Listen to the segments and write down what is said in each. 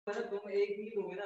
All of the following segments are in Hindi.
तुम एक ही दोगे ना।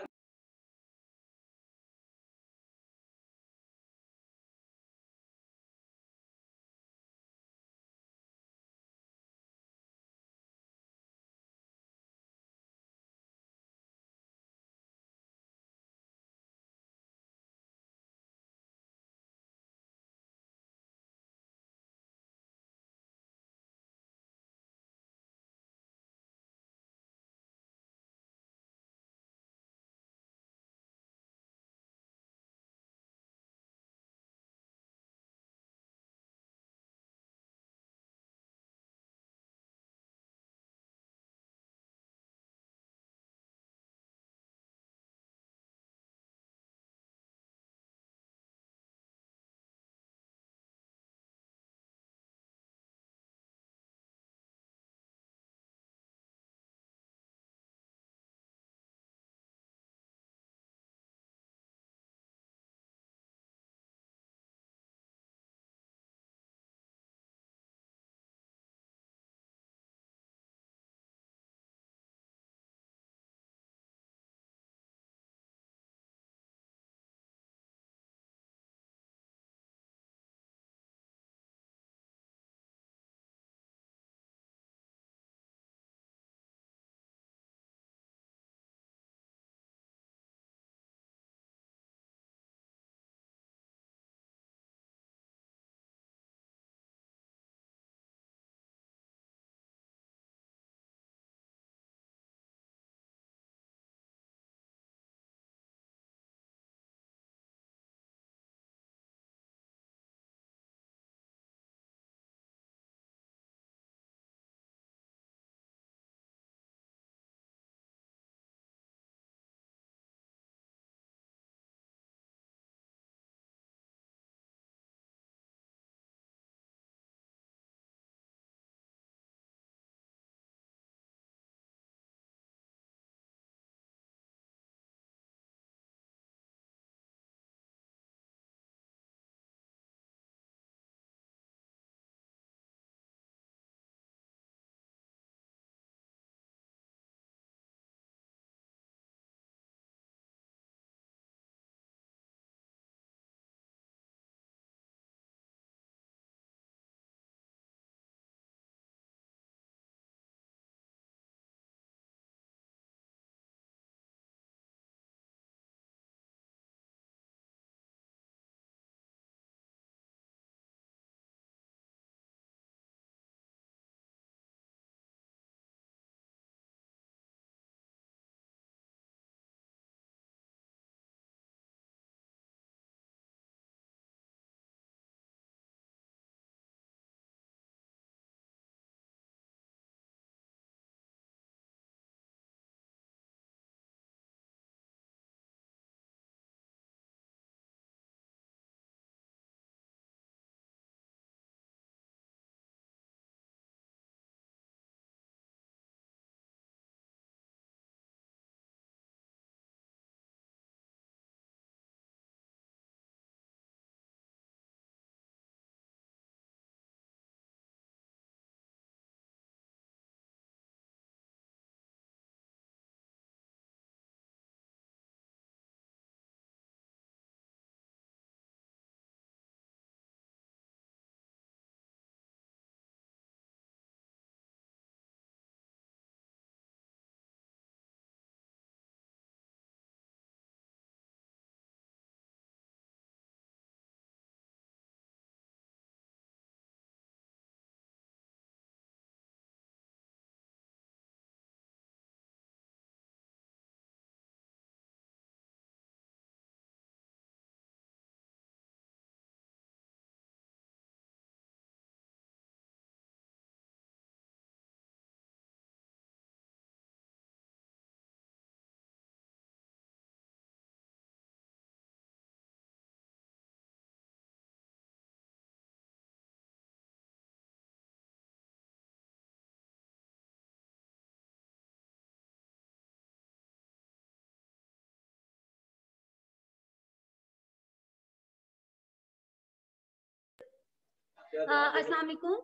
अस्सलाम वालेकुम।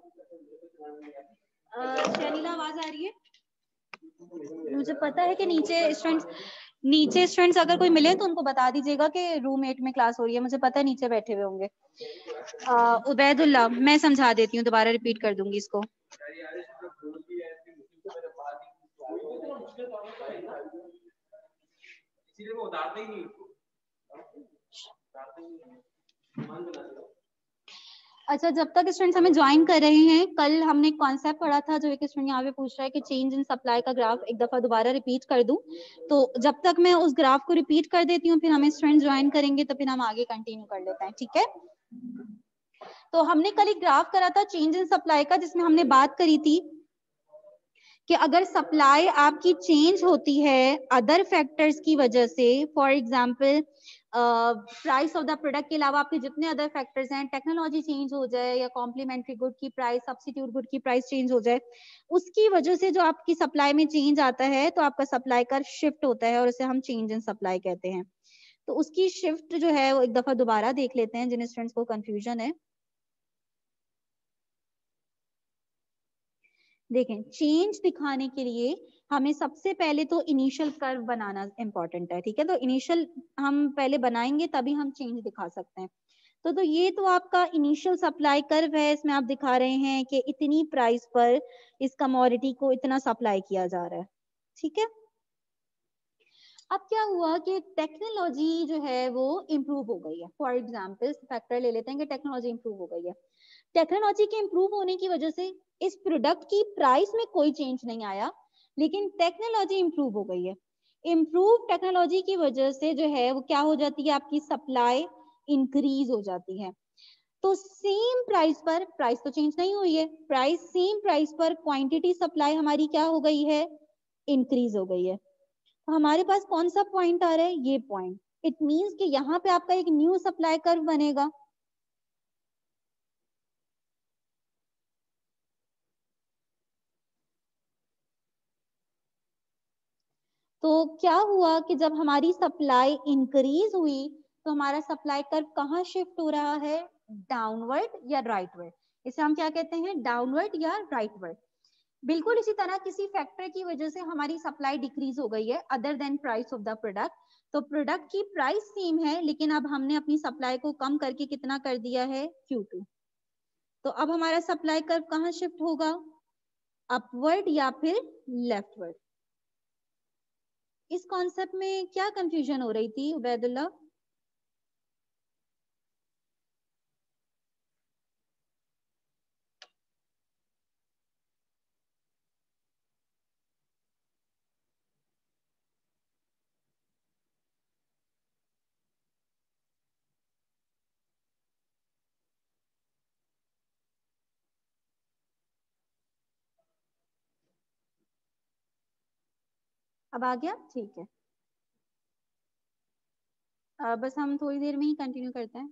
शनीला आवाज आ रही है? मुझे पता है कि नीचे स्टूडेंट्स अगर कोई मिले तो उनको बता दीजिएगा कि रूम 8 में क्लास हो रही है, मुझे पता है नीचे बैठे हुए होंगे। उबैदुल्ला, मैं समझा देती हूँ, दोबारा रिपीट कर दूंगी इसको। अच्छा, जब तक स्टूडेंट्स हमें ज्वाइन कर रहे हैं, कल हमने कॉन्सेप्ट पढ़ा था, जो एक स्टूडेंट यहाँ पे पूछ रहा है कि चेंज इन सप्लाई का ग्राफ एक दफा दोबारा रिपीट कर दूं। तो जब तक मैं उस ग्राफ को रिपीट कर देती हूँ, फिर हमें स्टूडेंट ज्वाइन करेंगे तो फिर हम आगे कंटिन्यू कर लेते हैं, ठीक है। तो हमने कल एक ग्राफ करा था चेंज इन सप्लाई का, जिसमें हमने बात करी थी कि अगर सप्लाई आपकी चेंज होती है अदर फैक्टर्स की वजह से, for example price of the product के अलावा आपके जितने अदर फैक्टर्स हैं, टेक्नोलॉजी चेंज हो जाए या कॉम्प्लीमेंट्री गुड की प्राइस, सब्स्टिट्यूट गुड की प्राइस चेंज हो जाए, उसकी वजह से जो आपकी सप्लाई में चेंज आता है तो आपका सप्लाई कर्व शिफ्ट होता है और उसे हम चेंज इन सप्लाई कहते हैं। तो उसकी शिफ्ट जो है वो एक दफा दोबारा देख लेते हैं जिन स्टूडेंट्स को कंफ्यूजन है। देखें, चेंज दिखाने के लिए हमें सबसे पहले तो इनिशियल कर्व बनाना इंपॉर्टेंट है, ठीक है। तो इनिशियल हम पहले बनाएंगे तभी हम चेंज दिखा सकते हैं। तो ये तो आपका इनिशियल सप्लाई कर्व है, इसमें आप दिखा रहे हैं कि इतनी प्राइस पर इस कमोडिटी को इतना सप्लाई किया जा रहा है, ठीक है। अब क्या हुआ कि टेक्नोलॉजी जो है वो इम्प्रूव हो गई है। फॉर एग्जाम्पल फैक्टर ले लेते हैं कि टेक्नोलॉजी इम्प्रूव हो गई है। टेक्नोलॉजी के इम्प्रूव होने की वजह से इस प्रोडक्ट की प्राइस में कोई चेंज नहीं आया, लेकिन टेक्नोलॉजी इम्प्रूव हो गई है। इम्प्रूव टेक्नोलॉजी की वजह से जो है वो क्या हो जाती है, आपकी सप्लाई इंक्रीज हो जाती है। तो सेम प्राइस पर, प्राइस तो चेंज नहीं हुई है, प्राइस सेम प्राइस पर क्वांटिटी सप्लाई हमारी क्या हो गई है, इंक्रीज हो गई है। तो हमारे पास कौन सा पॉइंट आ रहा है, ये पॉइंट। इट मींस कि यहाँ पे आपका एक न्यू सप्लाई कर्व बनेगा। तो क्या हुआ कि जब हमारी सप्लाई इंक्रीज हुई तो हमारा सप्लाई कर्व कहाँ शिफ्ट हो रहा है, डाउनवर्ड या राइटवर्ड। इसे हम क्या कहते हैं, डाउनवर्ड या राइटवर्ड। बिल्कुल इसी तरह किसी फैक्टर की वजह से हमारी सप्लाई डिक्रीज हो गई है other than price of the product, तो प्रोडक्ट की प्राइस सेम है लेकिन अब हमने अपनी सप्लाई को कम करके कितना कर दिया है, Q2। तो अब हमारा सप्लाई कर्व कहाँ शिफ्ट होगा, अपवर्ड या फिर लेफ्टवर्ड। इस कॉन्सेप्ट में क्या कंफ्यूजन हो रही थी उबैदुल्ला? अब आ गया, ठीक है। बस हम थोड़ी देर में ही कंटिन्यू करते हैं।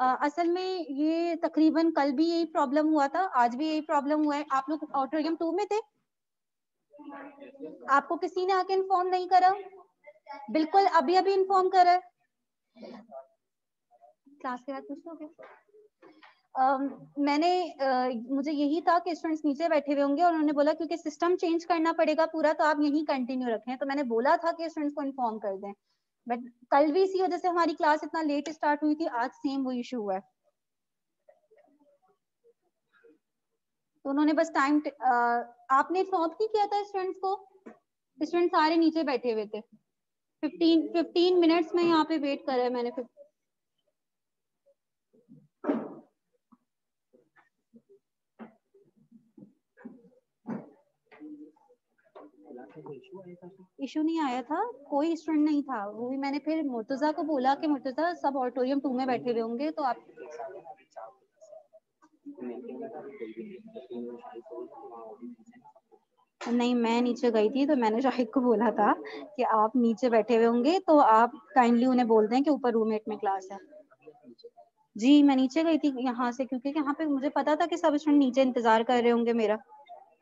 असल में ये तकरीबन कल भी यही प्रॉब्लम हुआ था, आज भी यही प्रॉब्लम हुआ है। आप लोग ऑडिटोरियम 2 में थे, आपको किसी ने आके इन्फॉर्म नहीं करा? बिल्कुल अभी अभी इन्फॉर्म करा है। क्लास के बाद पूछ लोगे? मुझे यही था कि स्टूडेंट्स नीचे बैठे हुए होंगे और उन्होंने बोला क्योंकि सिस्टम चेंज करना पड़ेगा पूरा, तो आप यहीं कंटिन्यू रखें। तो मैंने बोला था कि स्टूडेंट्स को इन्फॉर्म कर दें, बट कल भी इसी वजह से हमारी क्लास इतना लेट स्टार्ट हुई थी, आज सेम वो इशू हुआ है। तो उन्होंने बस टाइम आपने इन्फॉर्म नहीं किया था स्टूडेंट्स को? स्टूडेंट सारे नीचे बैठे हुए थे। 15 मिनट्स में यहाँ पे वेट करा है मैंने। इशू नहीं आया था, कोई स्टूडेंट नहीं था। वो भी मैंने फिर मुर्तजा को बोला कि मुर्तजा सब ऑडिटोरियम 2 में बैठे हुए होंगे, तो आप नहीं, मैं नीचे गई थी तो मैंने शाहिद को बोला था कि आप नीचे बैठे हुए होंगे तो आप काइंडली उन्हें बोल दें कि ऊपर रूममेट में क्लास है। जी मैं नीचे गई थी यहाँ से, क्योंकि यहाँ पे मुझे पता था कि सब स्टूडेंट नीचे इंतजार कर रहे होंगे मेरा,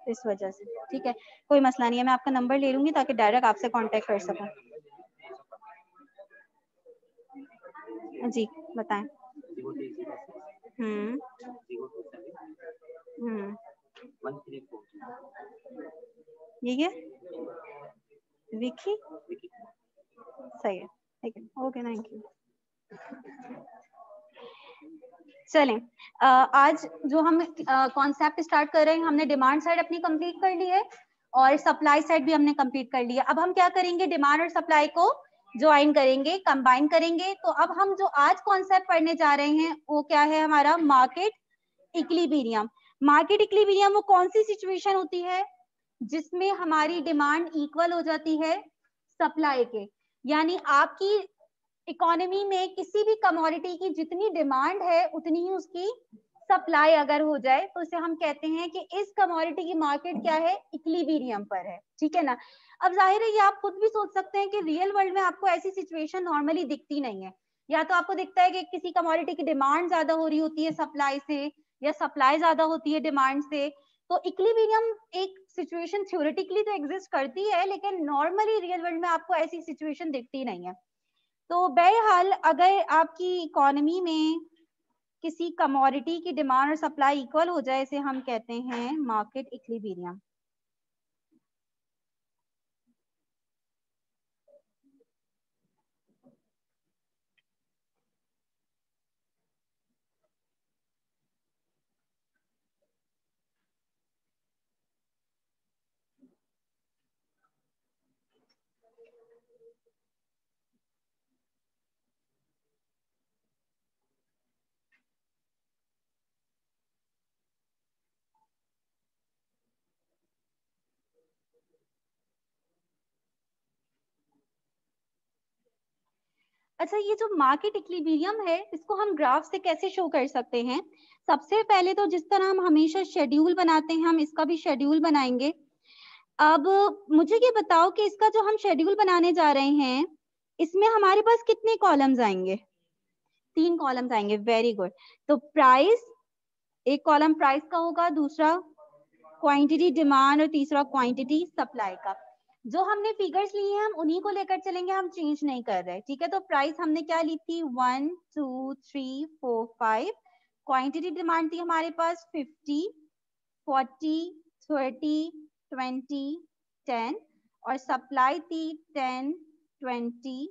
इस वजह से। ठीक है, कोई मसला नहीं है, मैं आपका नंबर ले लूंगी ताकि डायरेक्ट आपसे कांटेक्ट कर सकूं। जी बताएं। ये विकी सही है, ठीक है, ओके थैंक यू। चलें, आज जो हम कॉन्सेप्ट स्टार्ट कर रहे हैं, हमने डिमांड साइड अपनी कंप्लीट कर ली है और सप्लाई साइड भी हमने कंप्लीट कर लिया। अब हम क्या करेंगे, डिमांड और सप्लाई को ज्वाइन करेंगे, कंबाइन करेंगे। तो अब हम जो आज कॉन्सेप्ट पढ़ने जा रहे हैं वो क्या है हमारा, मार्केट इक्विलिब्रियम। मार्केट इक्विलिब्रियम वो कौन सी सिचुएशन होती है जिसमें हमारी डिमांड इक्वल हो जाती है सप्लाई के, यानी आपकी इकोनॉमी में किसी भी कमोडिटी की जितनी डिमांड है उतनी ही उसकी सप्लाई अगर हो जाए तो इसे हम कहते हैं कि इस कमोडिटी की मार्केट क्या है, इक्विलिब्रियम पर है। ठीक है ना। अब जाहिर है ये आप खुद भी सोच सकते हैं कि रियल वर्ल्ड में आपको ऐसी सिचुएशन नॉर्मली दिखती नहीं है। या तो आपको दिखता है कि किसी कमोडिटी की डिमांड ज्यादा हो रही होती है सप्लाई से, या सप्लाई ज्यादा होती है डिमांड से। तो इक्विलिब्रियम एक सिचुएशन थ्योरेटिकली तो एग्जिस्ट करती है, लेकिन नॉर्मली रियल वर्ल्ड में आपको ऐसी सिचुएशन दिखती नहीं है। तो बहरहाल अगर आपकी इकोनॉमी में किसी कमोडिटी की डिमांड और सप्लाई इक्वल हो जाए, इसे हम कहते हैं मार्केट इक्विलिब्रियम। अच्छा, ये जो मार्केट इक्विलिब्रियम है इसको हम ग्राफ से कैसे शो कर सकते हैं? सबसे पहले तो जिस तरह हम हमेशा शेड्यूल बनाते हैं, हम इसका भी शेड्यूल बनाएंगे। अब मुझे ये बताओ कि इसका जो हम शेड्यूल बनाने जा रहे हैं इसमें हमारे पास कितने कॉलम्स आएंगे? 3 कॉलम्स आएंगे, वेरी गुड। तो प्राइस, एक कॉलम प्राइस का होगा, दूसरा क्वांटिटी डिमांड और तीसरा क्वांटिटी सप्लाई का। जो हमने फिगर्स लिए हैं हम उन्हीं को लेकर चलेंगे, हम चेंज नहीं कर रहे। ठीक है, तो प्राइस हमने क्या ली थी, 1 2 3 4 5। क्वांटिटी डिमांड थी हमारे पास 50 40 30 20 10, और सप्लाई थी 10 20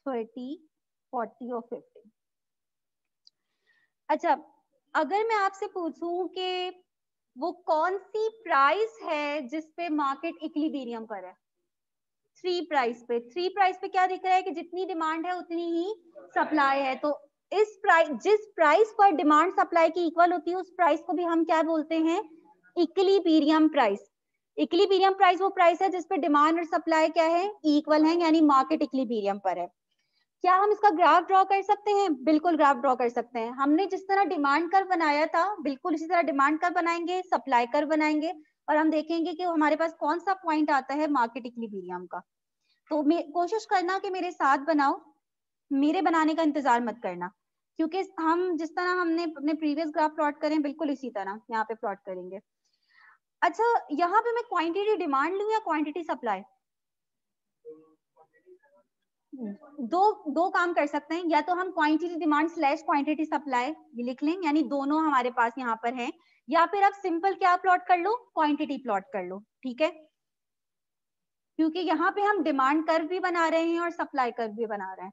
30 40 और 50। अच्छा, अगर मैं आपसे पूछूं कि वो कौन सी प्राइस है जिसपे मार्केट इक्विलिब्रियम पर है? 3 प्राइस पे। 3 प्राइस पे क्या दिख रहा है कि जितनी डिमांड है उतनी ही सप्लाई है। तो इस प्राइस, जिस प्राइस पर डिमांड सप्लाई की इक्वल होती है उस प्राइस को भी हम क्या बोलते हैं, इक्विलिब्रियम प्राइस। इक्विलिब्रियम प्राइस वो प्राइस है जिसपे डिमांड और सप्लाई क्या है, इक्वल है, यानी मार्केट इक्विलिब्रियम पर है। क्या हम इसका ग्राफ ड्रॉ कर सकते हैं? बिल्कुल ग्राफ ड्रॉ कर सकते हैं। हमने जिस तरह डिमांड कर्व बनाया था बिल्कुल इसी तरह डिमांड कर्व बनाएंगे, सप्लाई कर्व बनाएंगे, और हम देखेंगे कि हमारे पास कौन सा पॉइंट आता है मार्केट इक्विलिब्रियम का। तो कोशिश करना कि मेरे साथ बनाओ, मेरे बनाने का इंतजार मत करना। क्योंकि हम जिस तरह हमने अपने प्रीवियस ग्राफ प्लॉट करें बिल्कुल इसी तरह यहाँ पे प्लॉट करेंगे। अच्छा, यहाँ पे मैं क्वांटिटी डिमांड लूँ या क्वांटिटी सप्लाई? दो दो काम कर सकते हैं, या तो हम quantity demand slash quantity supply ये लिख लें, यानी दोनों हमारे पास यहाँ पर हैं, या फिर आप सिंपल क्या प्लॉट कर लो, क्वांटिटी प्लॉट कर लो, ठीक है, क्योंकि यहाँ पे हम डिमांड कर्व भी बना रहे हैं और सप्लाई कर्व भी बना रहे हैं।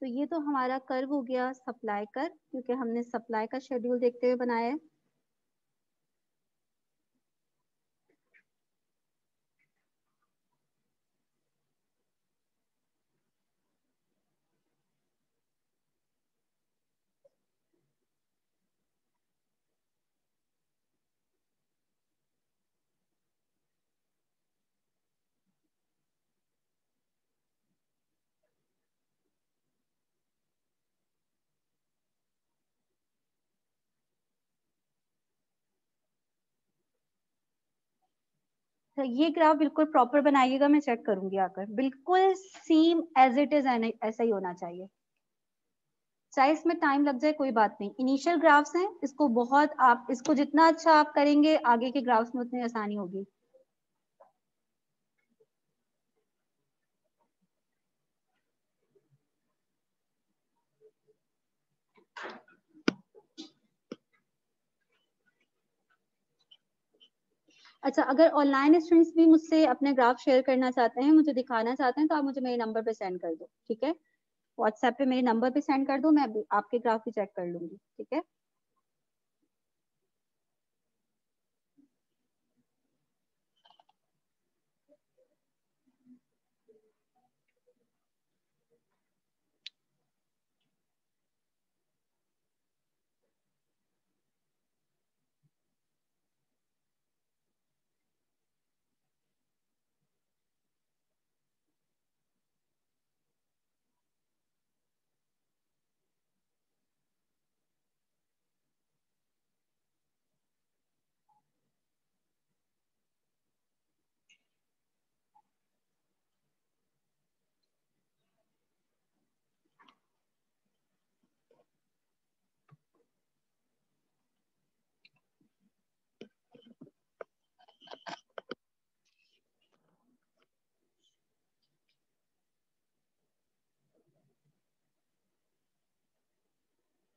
तो ये तो हमारा कर्व हो गया सप्लाई कर्व, क्योंकि हमने सप्लाई का शेड्यूल देखते हुए बनाया है। तो ये ग्राफ बिल्कुल प्रॉपर बनाइएगा, मैं चेक करूंगी आकर, बिल्कुल सेम एज इट इज, ऐसा ही होना चाहिए, चाहे इसमें टाइम लग जाए कोई बात नहीं। इनिशियल ग्राफ्स हैं, इसको बहुत आप इसको जितना अच्छा आप करेंगे आगे के ग्राफ्स में उतनी आसानी होगी। अच्छा, अगर ऑनलाइन स्टूडेंट्स भी मुझसे अपने ग्राफ शेयर करना चाहते हैं, मुझे दिखाना चाहते हैं, तो आप मुझे मेरे नंबर पे सेंड कर दो, ठीक है, व्हाट्सएप पे मेरे नंबर पे सेंड कर दो, मैं आपके ग्राफ भी चेक कर लूंगी, ठीक है।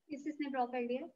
किसने ड्रॉ कर लिया?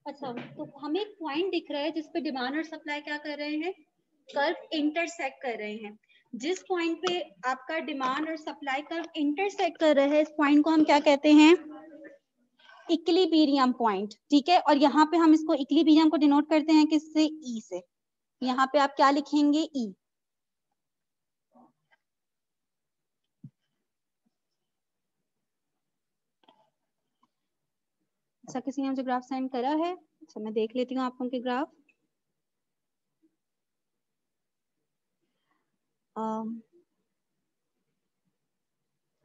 अच्छा, अच्छा, तो हमें एक पॉइंट दिख रहा है जिसपे डिमांड और सप्लाई क्या कर रहे हैं, कर्व इंटरसेक्ट कर रहे हैं। जिस पॉइंट पे आपका डिमांड और सप्लाई कर्व इंटरसेक्ट कर रहे हैं, इस पॉइंट को हम क्या कहते हैं, इक्विलिब्रियम पॉइंट। ठीक है, और यहाँ पे हम इसको इक्विलिब्रियम को डिनोट करते हैं किससे, ई से। यहाँ पे आप क्या लिखेंगे, ई। अच्छा, किसी ने मुझे ग्राफ सेंड करा है, अच्छा मैं देख लेती हूँ आप लोगों के ग्राफ।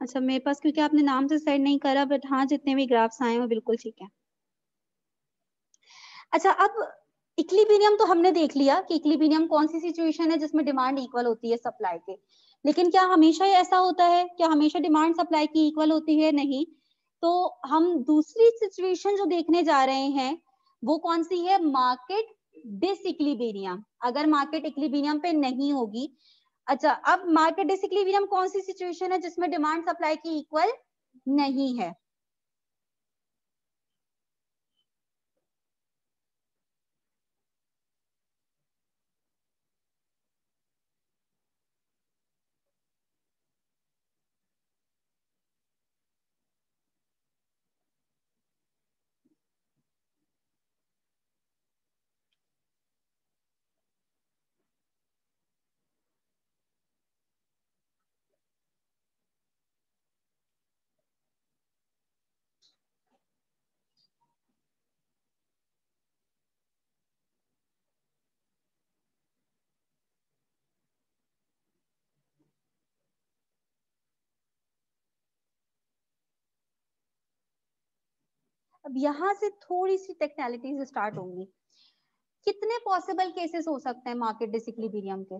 अच्छा, मेरे पास क्योंकि आपने नाम से सेंड नहीं करा, बट हाँ जितने भी ग्राफ्स आए हैं वो बिल्कुल ठीक है। अच्छा, अब इक्विलिब्रियम तो हमने देख लिया कि इक्विलिब्रियम कौन सी सिचुएशन है जिसमें डिमांड इक्वल होती है सप्लाई के। लेकिन क्या हमेशा ऐसा होता है, क्या हमेशा डिमांड सप्लाई की इक्वल होती है, नहीं। तो हम दूसरी सिचुएशन जो देखने जा रहे हैं वो कौन सी है, मार्केट डिसइक्विलिब्रियम। अगर मार्केट इक्विलिब्रियम पे नहीं होगी। अच्छा, अब मार्केट डिसइक्विलिब्रियम कौन सी सिचुएशन है जिसमें डिमांड सप्लाई की इक्वल नहीं है। अब यहाँ से थोड़ी सी टेक्निकलिटीज स्टार्ट होंगी। कितने पॉसिबल केसेस हो सकते हैं मार्केट डिसइक्विलिब्रियम के,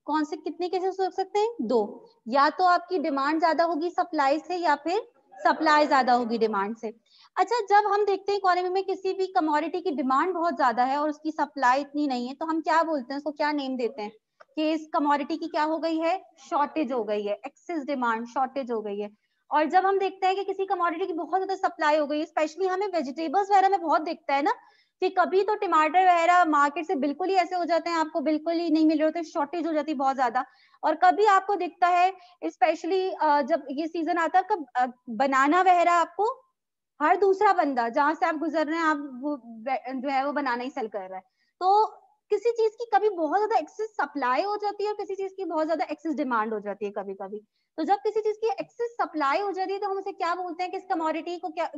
कौन से कितने केसेस हो सकते हैं, दो। या तो आपकी डिमांड ज्यादा होगी सप्लाई से, या फिर सप्लाई ज्यादा होगी डिमांड से। अच्छा, जब हम देखते हैं इकोनॉमी में किसी भी कमोडिटी की डिमांड बहुत ज्यादा है और उसकी सप्लाई इतनी नहीं है, तो हम क्या बोलते हैं, उसको क्या नेम देते हैं कि इस कमोडिटी की क्या हो गई है, शॉर्टेज हो गई है, एक्सेस डिमांड, शॉर्टेज हो गई है। और जब हम देखते हैं कि किसी कमोडिटी की बहुत ज्यादा सप्लाई हो गई है, स्पेशली हमें वेजिटेबल्स वगैरह में बहुत दिखता है ना, कि कभी तो टमाटर वगैरह मार्केट से बिल्कुल ही ऐसे हो जाते हैं, आपको बिल्कुल ही नहीं मिल रहे होते, शॉर्टेज हो जाती है बहुत ज्यादा। और कभी आपको दिखता है स्पेशली जब ये सीजन आता है, कब बनाना वगैरह आपको हर दूसरा बंदा जहां से आप गुजर रहे हैं, आप वो जो है वो बनाना ही सेल कर रहा है। तो किसी चीज की कभी बहुत ज्यादा एक्सेस सप्लाई हो जाती है और किसी चीज की बहुत ज्यादा एक्सेस डिमांड हो जाती है कभी कभी। तो जब किसी चीज की एक्सेस सप्लाई हो जाती है तो हम उसे क्या बोलते हैं कि इस कमोडिटी को क्या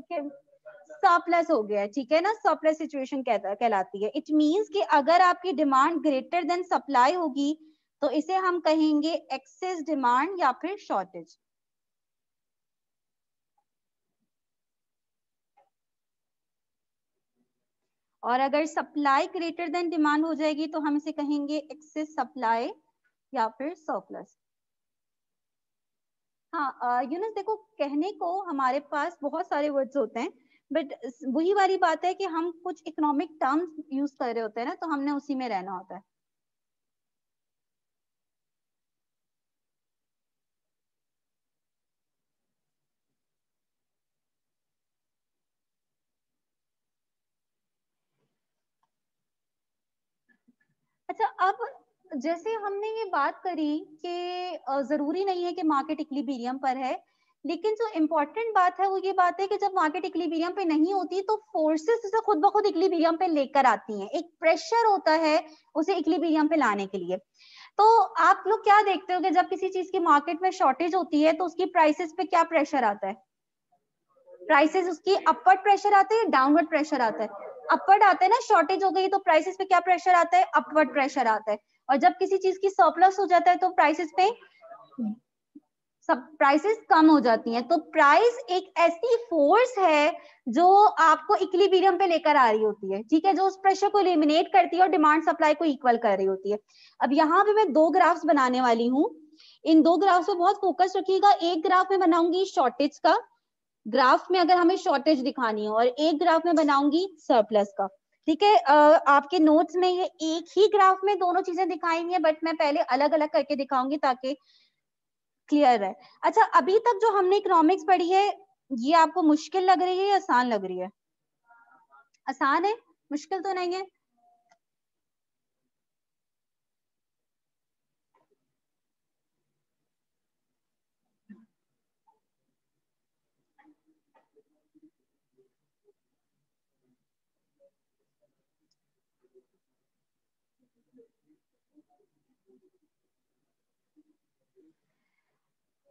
सरप्लस हो गया है, ठीक है ना, सरप्लस सिचुएशन कहलाती है। इट मींस कि अगर आपकी डिमांड ग्रेटर देन सप्लाई होगी तो इसे हम कहेंगे एक्सेस डिमांड या फिर शॉर्टेज। और अगर सप्लाई ग्रेटर देन डिमांड हो जाएगी तो हम इसे कहेंगे एक्सेस सप्लाई या फिर सरप्लस। हाँ यूनुस, देखो कहने को हमारे पास बहुत सारे वर्ड्स होते हैं, बट वही वाली बात है कि हम कुछ इकोनॉमिक टर्म्स यूज कर रहे होते हैं ना, तो हमने उसी में रहना होता है। अच्छा, अब जैसे हमने ये बात करी कि जरूरी नहीं है कि मार्केट इक्विलिब्रियम पर है, लेकिन जो इम्पोर्टेंट बात है वो ये बात है कि जब मार्केट इक्विलिब्रियम पे नहीं होती तो फोर्सेस उसे खुद ब खुद इक्विलिब्रियम पे लेकर आती हैं, एक प्रेशर होता है उसे इक्विलिब्रियम पे लाने के लिए। तो आप लोग क्या देखते हो कि जब किसी चीज की मार्केट में शॉर्टेज होती है तो उसकी प्राइसेस पे क्या प्रेशर आता है, प्राइसेस उसकी अपवर्ड प्रेशर आते हैं, डाउनवर्ड प्रेशर आता है, अपवर्ड आता है ना, शॉर्टेज हो गई तो प्राइसेस पे क्या प्रेशर आता है, अपवर्ड प्रेशर आता है। और जब किसी चीज की सरप्लस हो जाता है तो प्राइसेस पे सब प्राइसेस कम हो जाती हैं। तो प्राइस एक ऐसी फोर्स है जो आपको इक्विलिब्रियम पे लेकर आ रही होती है, ठीक है, जो उस प्रेशर को एलिमिनेट करती है और डिमांड सप्लाई को इक्वल कर रही होती है। अब यहाँ पे मैं दो ग्राफ्स बनाने वाली हूँ, इन दो ग्राफ्स पे बहुत फोकस रखिएगा। एक ग्राफ में बनाऊंगी शॉर्टेज का, ग्राफ में अगर हमें शॉर्टेज दिखानी हो, और एक ग्राफ में बनाऊंगी सरप्लस का, ठीक है। आपके नोट्स में ये एक ही ग्राफ में दोनों चीजें दिखाई है, बट मैं पहले अलग अलग करके दिखाऊंगी ताकि क्लियर है। अच्छा, अभी तक जो हमने इकोनॉमिक्स पढ़ी है ये आपको मुश्किल लग रही है या आसान लग रही है? आसान है, मुश्किल तो नहीं है।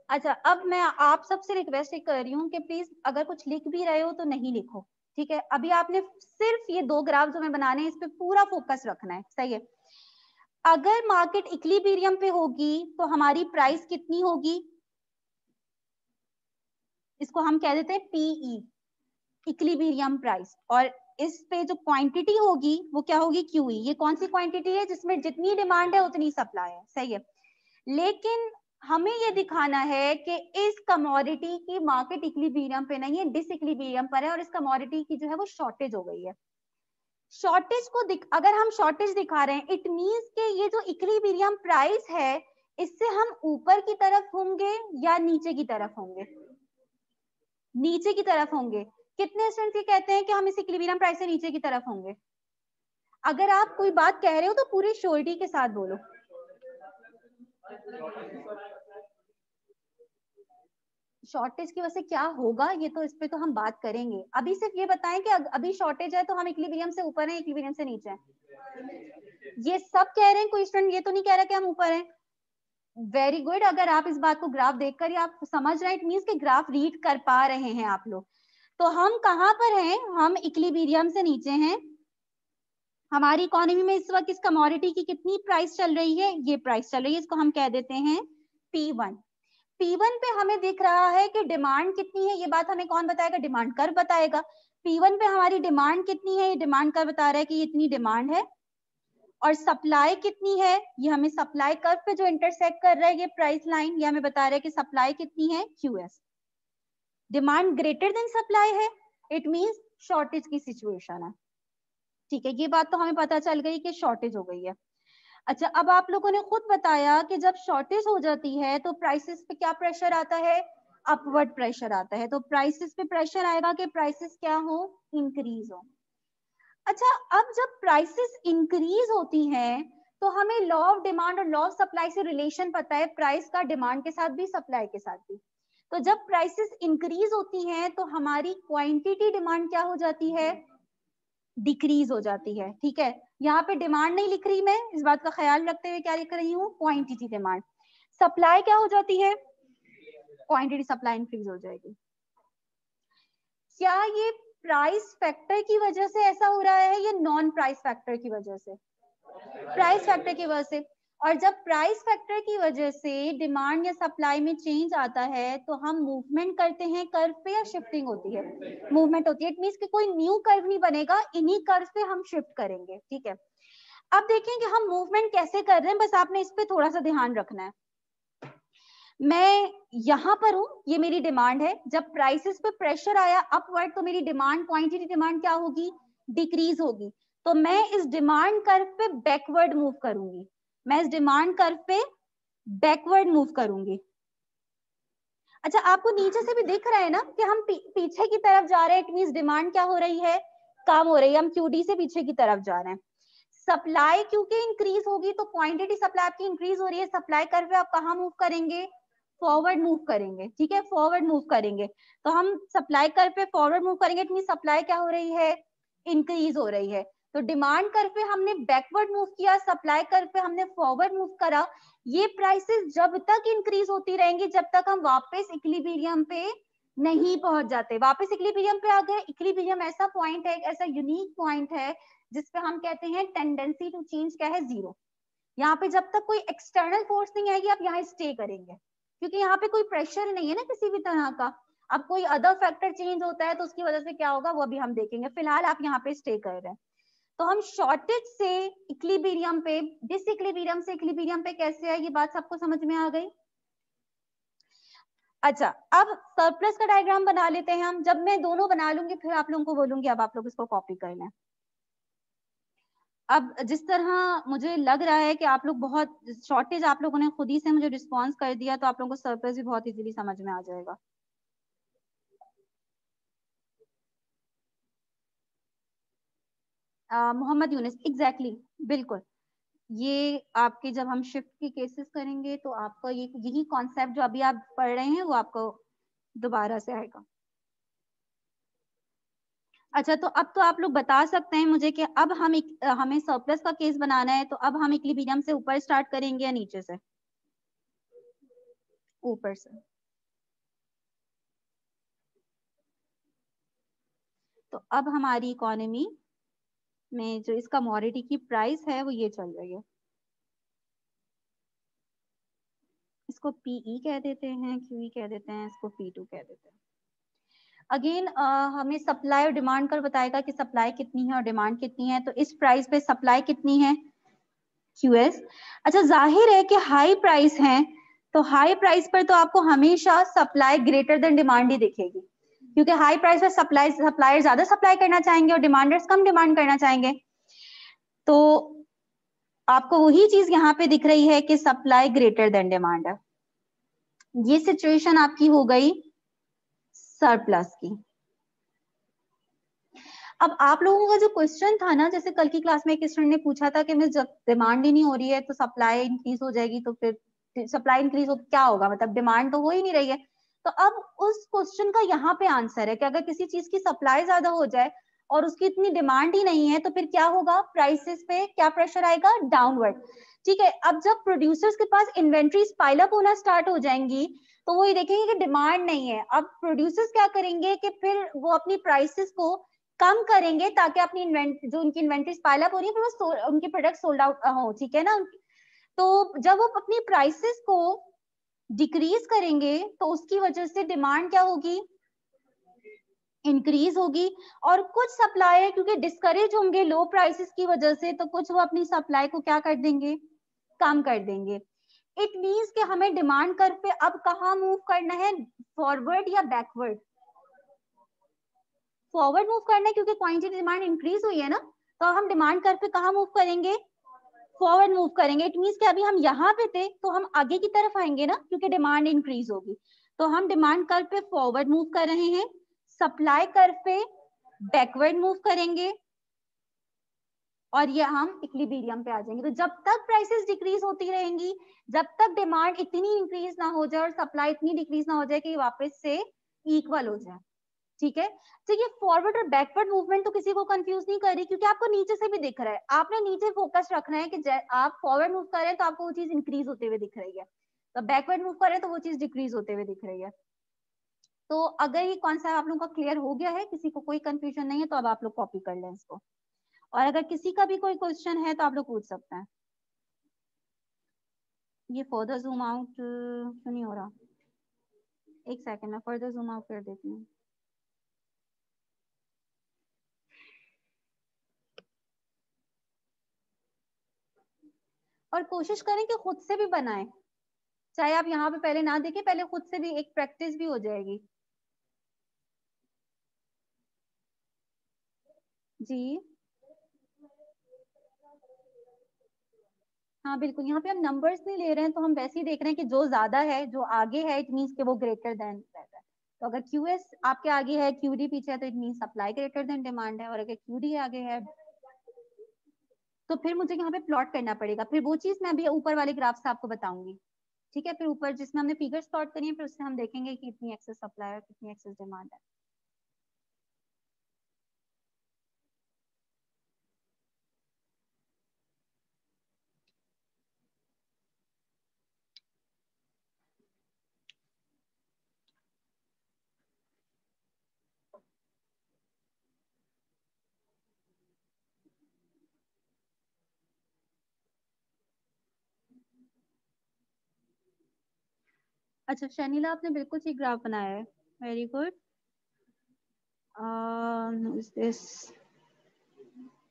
अच्छा, अब मैं आप सबसे रिक्वेस्ट कर रही हूँ कि प्लीज अगर कुछ लिख भी रहे हो तो नहीं लिखो, ठीक है? अभी आपने सिर्फ ये 2 ग्राफ जो मैं बनाने हैं इस पे पूरा फोकस रखना है, सही है? अगर मार्केट इक्विलिब्रियम पे होगी तो हमारी प्राइस कितनी होगी? इसको हम कह देते हैं पीई, इक्विलिब्रियम प्राइस। और इस पे जो क्वांटिटी होगी वो क्या होगी? क्यूई। ये कौन सी क्वांटिटी है? जिसमें जितनी डिमांड है उतनी सप्लाई है, सही है? लेकिन हमें ये दिखाना है कि इस कमोडिटी की मार्केट इक्विलिब्रियम पे नहीं है, डिसइक्विलिब्रियम पर है, और इस कमोडिटी की जो है वो शॉर्टेज हो गई है। शॉर्टेज को अगर हम शॉर्टेज दिखा रहे हैं, इट मींस कि ये जो इक्विलिब्रियम प्राइस है इससे हम ऊपर की तरफ होंगे या नीचे की तरफ होंगे? नीचे की तरफ होंगे। कितने स्टूडेंट्स ये कहते हैं कि हम इस इक्विलिब्रियम प्राइस से नीचे की तरफ होंगे? अगर आप कोई बात कह रहे हो तो पूरी श्योरिटी के साथ बोलो। शॉर्टेज की वजह से क्या होगा ये तो इस पे तो हम बात करेंगे। अभी सिर्फ ये बताएं कि अभी शॉर्टेज है तो हम इक्विलिब्रियम से ऊपर हैं, इक्विलिब्रियम से नीचे हैं? ये सब कह रहे हैं, कोई स्टूडेंट ये तो नहीं कह रहा कि हम ऊपर हैं। वेरी गुड, अगर आप इस बात को ग्राफ देखकर ही आप समझ रहे हैं, इट मींस कि ग्राफ रीड कर पा रहे हैं आप लोग। तो हम कहाँ पर हैं? हम इक्विलिब्रियम से नीचे हैं। हमारी इकोनॉमी में इस वक्त इस कमोडिटी की कितनी प्राइस चल रही है? ये प्राइस चल रही है, इसको हम कह देते हैं P1। P1 पे हमें दिख रहा है कि डिमांड कितनी है, ये बात हमें कौन बताएगा? डिमांड कर्व बताएगा। P1 पे हमारी डिमांड कितनी है? ये डिमांड कर्व बता रहा है कि ये इतनी डिमांड है। और सप्लाई कितनी है? ये हमें सप्लाई कर्व पे जो इंटरसेक्ट कर रहा है ये प्राइस लाइन, ये हमें बता रहा है कि सप्लाई कितनी है? QS। Demand greater than supply है, इट मींस शॉर्टेज की सिचुएशन है, ठीक है? ये बात तो हमें पता चल गई कि शॉर्टेज हो गई है। अच्छा, अब आप लोगों ने खुद बताया कि जब शॉर्टेज हो जाती है तो प्राइसेस पे क्या प्रेशर आता है? अपवर्ड प्रेशर आता है। तो प्राइसेस पे प्रेशर आएगा कि प्राइसेस क्या हो? इंक्रीज हो। अच्छा, अब जब प्राइसेस इंक्रीज होती हैं तो हमें लॉ ऑफ डिमांड और लॉ ऑफ सप्लाई से रिलेशन पता है, प्राइस का डिमांड के साथ भी सप्लाई के साथ भी। तो जब प्राइसेस इंक्रीज होती हैं तो हमारी क्वांटिटी डिमांड क्या हो जाती है? डिक्रीज हो जाती है, ठीक है? यहाँ पे डिमांड नहीं लिख रही मैं, इस बात का ख्याल रखते हुए क्या लिख रही हूँ? Quantity demand. सप्लाई क्या हो जाती है? क्वांटिटी सप्लाई इंक्रीज हो जाएगी। क्या ये प्राइस फैक्टर की वजह से ऐसा हो रहा है या नॉन प्राइस फैक्टर की वजह से? प्राइस फैक्टर की वजह से। और जब प्राइस फैक्टर की वजह से डिमांड या सप्लाई में चेंज आता है तो हम मूवमेंट करते हैं कर्व पे या शिफ्टिंग होती है? मूवमेंट होती है। इट मींस कि कोई न्यू कर्व नहीं बनेगा, इन्हीं कर्व पे हम शिफ्ट करेंगे, ठीक है? अब देखें कि हम मूवमेंट कैसे कर रहे हैं, बस आपने इस पे थोड़ा सा ध्यान रखना है। मैं यहां पर हूं, ये मेरी डिमांड है। जब प्राइसेस पे प्रेशर आया अपवर्ड तो मेरी डिमांड, क्वांटिटी डिमांड क्या होगी? डिक्रीज होगी। तो मैं इस डिमांड कर्व पे बैकवर्ड मूव करूंगी। मैं इस डिमांड कर्व पे बैकवर्ड मूव करूंगी। अच्छा, आपको नीचे से भी दिख रहा है ना कि हम पीछे की तरफ जा रहे हैं। इट मींस डिमांड क्या हो रही है? कम हो रही है। हम QD से पीछे की तरफ जा रहे हैं। सप्लाई क्योंकि इंक्रीज होगी तो क्वांटिटी सप्लाई आपकी इंक्रीज हो रही है। सप्लाई कर्व पे आप कहाँ मूव करेंगे? फॉरवर्ड मूव करेंगे, ठीक है? फॉरवर्ड मूव करेंगे। तो हम सप्लाई कर्व पे फॉरवर्ड मूव करेंगे, इट मींस सप्लाई क्या हो रही है? इंक्रीज हो रही है। तो डिमांड कर्व पे हमने बैकवर्ड मूव किया, सप्लाई कर्व पे हमने फॉरवर्ड मूव करा। ये प्राइसेस जब तक इंक्रीज होती रहेंगी जब तक हम वापस इक्विलिब्रियम पे नहीं पहुंच जाते। वापस इक्विलिब्रियम पे आ गए। इक्विलिब्रियम ऐसा पॉइंट है, ऐसा यूनिक पॉइंट है जिसपे हम कहते हैं टेंडेंसी टू चेंज क्या है? जीरो। यहाँ पे जब तक कोई एक्सटर्नल फोर्स नहीं आएगी आप यहाँ स्टे करेंगे, क्योंकि यहाँ पे कोई प्रेशर नहीं है ना किसी भी तरह का। अब कोई अदर फैक्टर चेंज होता है तो उसकी वजह से क्या होगा वो भी हम देखेंगे। फिलहाल आप यहाँ पे स्टे कर रहे हैं। तो हम शॉर्टेज से इक्विलिब्रियम पे, डिसइक्विलिब्रियम से इक्विलिब्रियम पे कैसे आए, ये बात सबको समझ में आ गई? अच्छा, अब सरप्लस का डायग्राम बना लेते हैं हम। जब मैं दोनों बना लूंगी फिर आप लोगों को बोलूंगी अब आप लोग इसको कॉपी कर लें। अब जिस तरह मुझे लग रहा है कि आप लोग बहुत शॉर्टेज, आप लोगों ने खुद ही से मुझे रिस्पॉन्स कर दिया, तो आप लोगों को सरप्लस भी बहुत इजीली समझ में आ जाएगा। मोहम्मद यूनिस, एग्जैक्टली, बिल्कुल। ये आपके जब हम शिफ्ट की केसेस करेंगे तो आपका ये यही कॉन्सेप्ट जो अभी आप पढ़ रहे हैं वो आपको दोबारा से आएगा। अच्छा, तो अब तो आप लोग बता सकते हैं मुझे कि अब हमें सरप्लस का केस बनाना है, तो अब हम इक्विलिब्रियम से ऊपर स्टार्ट करेंगे या नीचे से? ऊपर से। तो अब हमारी इकोनॉमी में जो इस कमोडिटी की प्राइस है वो ये चल रही है, इसको पीई कह देते हैं, क्यूई कह देते हैं, इसको P2 कह देते हैं। अगेन हमें सप्लाई और डिमांड कर बताएगा कि सप्लाई कितनी है और डिमांड कितनी है। तो इस प्राइस पे सप्लाई कितनी है? QS। अच्छा, जाहिर है कि हाई प्राइस है, तो हाई प्राइस पर तो आपको हमेशा सप्लाई ग्रेटर देन डिमांड ही दिखेगी, क्योंकि हाई प्राइस पर सप्लायर ज्यादा सप्लाई करना चाहेंगे और डिमांडर्स कम डिमांड करना चाहेंगे। तो आपको वही चीज यहाँ पे दिख रही है कि सप्लाई ग्रेटर देन डिमांड है। ये सिचुएशन आपकी हो गई सरप्लस की। अब आप लोगों का जो क्वेश्चन था ना, जैसे कल की क्लास में एक स्टूडेंट ने पूछा था कि मैं जब डिमांड ही नहीं हो रही है तो सप्लाई इंक्रीज हो जाएगी, तो फिर सप्लाई इंक्रीज हो क्या होगा, मतलब डिमांड तो हो ही नहीं रही है। तो अब उस क्वेश्चन का यहाँ पे आंसर है कि अगर किसी चीज की सप्लाई ज्यादा हो जाए और उसकी इतनी डिमांड ही नहीं है तो फिर क्या होगा, प्राइसेस पे क्या प्रेशर आएगा, डाउनवर्ड। ठीक है, अब जब प्रोड्यूसर्स के पास इन्वेंट्री पाइल अप होना स्टार्ट हो जाएंगी तो वो ये देखेंगे कि डिमांड नहीं है। अब प्रोड्यूसर्स क्या करेंगे कि फिर वो अपनी प्राइसेस को कम करेंगे ताकि अपनी जो उनकी इन्वेंट्रीज पाइल अप हो रही है फिर वो उनके प्रोडक्ट सोल्ड आउट हो, ठीक है ना। तो जब वो अपनी प्राइसेस को डिक्रीज करेंगे तो उसकी वजह से डिमांड क्या होगी, इंक्रीज होगी। और कुछ सप्लायर क्योंकि डिस्करेज होंगे लो प्राइसेस की वजह से, तो कुछ वो अपनी सप्लाई को क्या कर देंगे, कम कर देंगे। इट मींस कि हमें डिमांड कर्व पे अब कहाँ मूव करना है, फॉरवर्ड या बैकवर्ड? फॉरवर्ड मूव करना है, क्योंकि क्वांटिटी डिमांड इंक्रीज हुई है ना, तो हम डिमांड कर्व पे कहाँ मूव करेंगे, फॉरवर्ड मूव करेंगे। इट मींस कि अभी हम यहाँ पे थे तो हम आगे की तरफ आएंगे ना, क्योंकि डिमांड इंक्रीज होगी। तो हम डिमांड कर्व पे फॉरवर्ड मूव कर रहे हैं, सप्लाई कर्व पे बैकवर्ड मूव करेंगे और ये हम इक्विलिब्रियम पे आ जाएंगे। तो जब तक प्राइसेस डिक्रीज होती रहेंगी, जब तक डिमांड इतनी इंक्रीज ना हो जाए और सप्लाई इतनी डिक्रीज ना हो जाए कि वापस से इक्वल हो जाए, ठीक है। तो ये फॉरवर्ड और बैकवर्ड मूवमेंट तो किसी को कंफ्यूज नहीं कर रही, क्योंकि आपको नीचे से भी दिख रहा है। आपने नीचे फोकस रखना है कि आप फॉरवर्ड मूव कर रहे हैं तो आपको वो चीज इंक्रीज होते हुए दिख रही है, तो बैकवर्ड मूव कर रहे हैं तो वो चीज डिक्रीज होते हुए दिख रही है। तो अगर ये कॉन्सेप्ट आप लोगों का क्लियर हो गया है, किसी को कोई कंफ्यूजन नहीं है, तो अब आप लोग कॉपी कर लें इसको, और अगर किसी का भी कोई क्वेश्चन है तो आप लोग पूछ सकते हैं। ये फर्दर जूम आउट क्यों नहीं हो रहा, एक सेकंड में फर्दर जूम आउट कर देती हूँ। और कोशिश करें कि खुद से भी बनाएं, चाहे आप यहाँ पे पहले ना देखें, पहले खुद से भी एक प्रैक्टिस भी हो जाएगी। जी हाँ बिल्कुल, यहाँ पे हम नंबर्स नहीं ले रहे हैं, तो हम वैसे ही देख रहे हैं कि जो ज्यादा है, जो आगे है, इट मीन्स कि वो ग्रेटर देन रहता है। तो अगर QS आपके आगे है, QD पीछे है, तो it means supply greater than demand है। और अगर QD आगे है तो फिर मुझे यहाँ पे प्लॉट करना पड़ेगा, फिर वो चीज मैं अभी ऊपर वाले ग्राफ से आपको बताऊंगी, ठीक है। फिर ऊपर जिसमें हमने फिगर्स प्लॉट करी है, फिर उससे हम देखेंगे कि कितनी एक्सेस सप्लाई है, कितनी एक्सेस डिमांड है। अच्छा शनीला, आपने बिल्कुल ठीक ग्राफ बनाया है, वेरी गुड।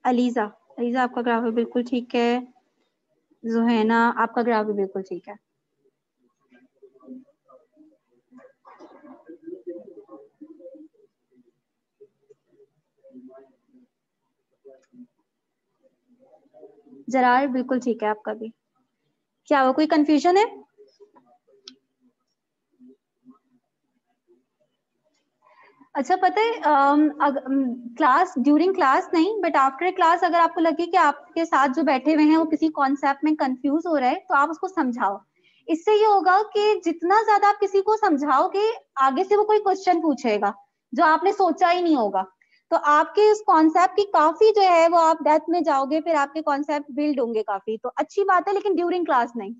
अलीजा, अलीजा आपका ग्राफ भी बिल्कुल ठीक है। जुहैना आपका ग्राफ भी बिल्कुल ठीक है। जरार बिल्कुल ठीक है आपका भी। क्या हुआ, कोई कंफ्यूजन है? अच्छा पता है, क्लास ड्यूरिंग क्लास नहीं बट आफ्टर क्लास अगर आपको लगे कि आपके साथ जो बैठे हुए हैं वो किसी कॉन्सेप्ट में कंफ्यूज हो रहा है तो आप उसको समझाओ। इससे ये होगा कि जितना ज्यादा आप किसी को समझाओगे आगे से वो कोई क्वेश्चन पूछेगा जो आपने सोचा ही नहीं होगा, तो आपके उस कॉन्सेप्ट की काफी जो है वो आप डेप्थ में जाओगे, फिर आपके कॉन्सेप्ट बिल्ड होंगे काफी, तो अच्छी बात है, लेकिन ड्यूरिंग क्लास नहीं।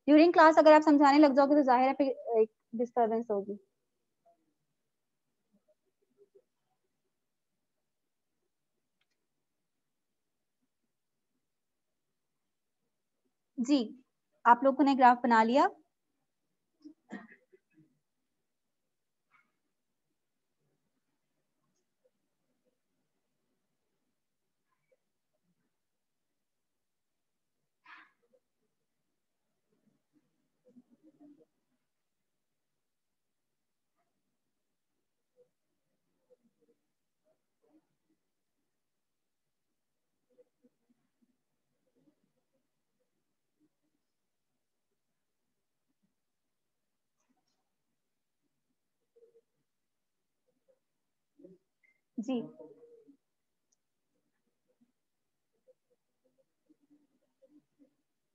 ड्यूरिंग क्लास अगर आप समझाने लग जाओगे तो जाहिर है फिर एक डिस्टर्बेंस होगी। जी, आप लोगों ने ग्राफ बना लिया? जी,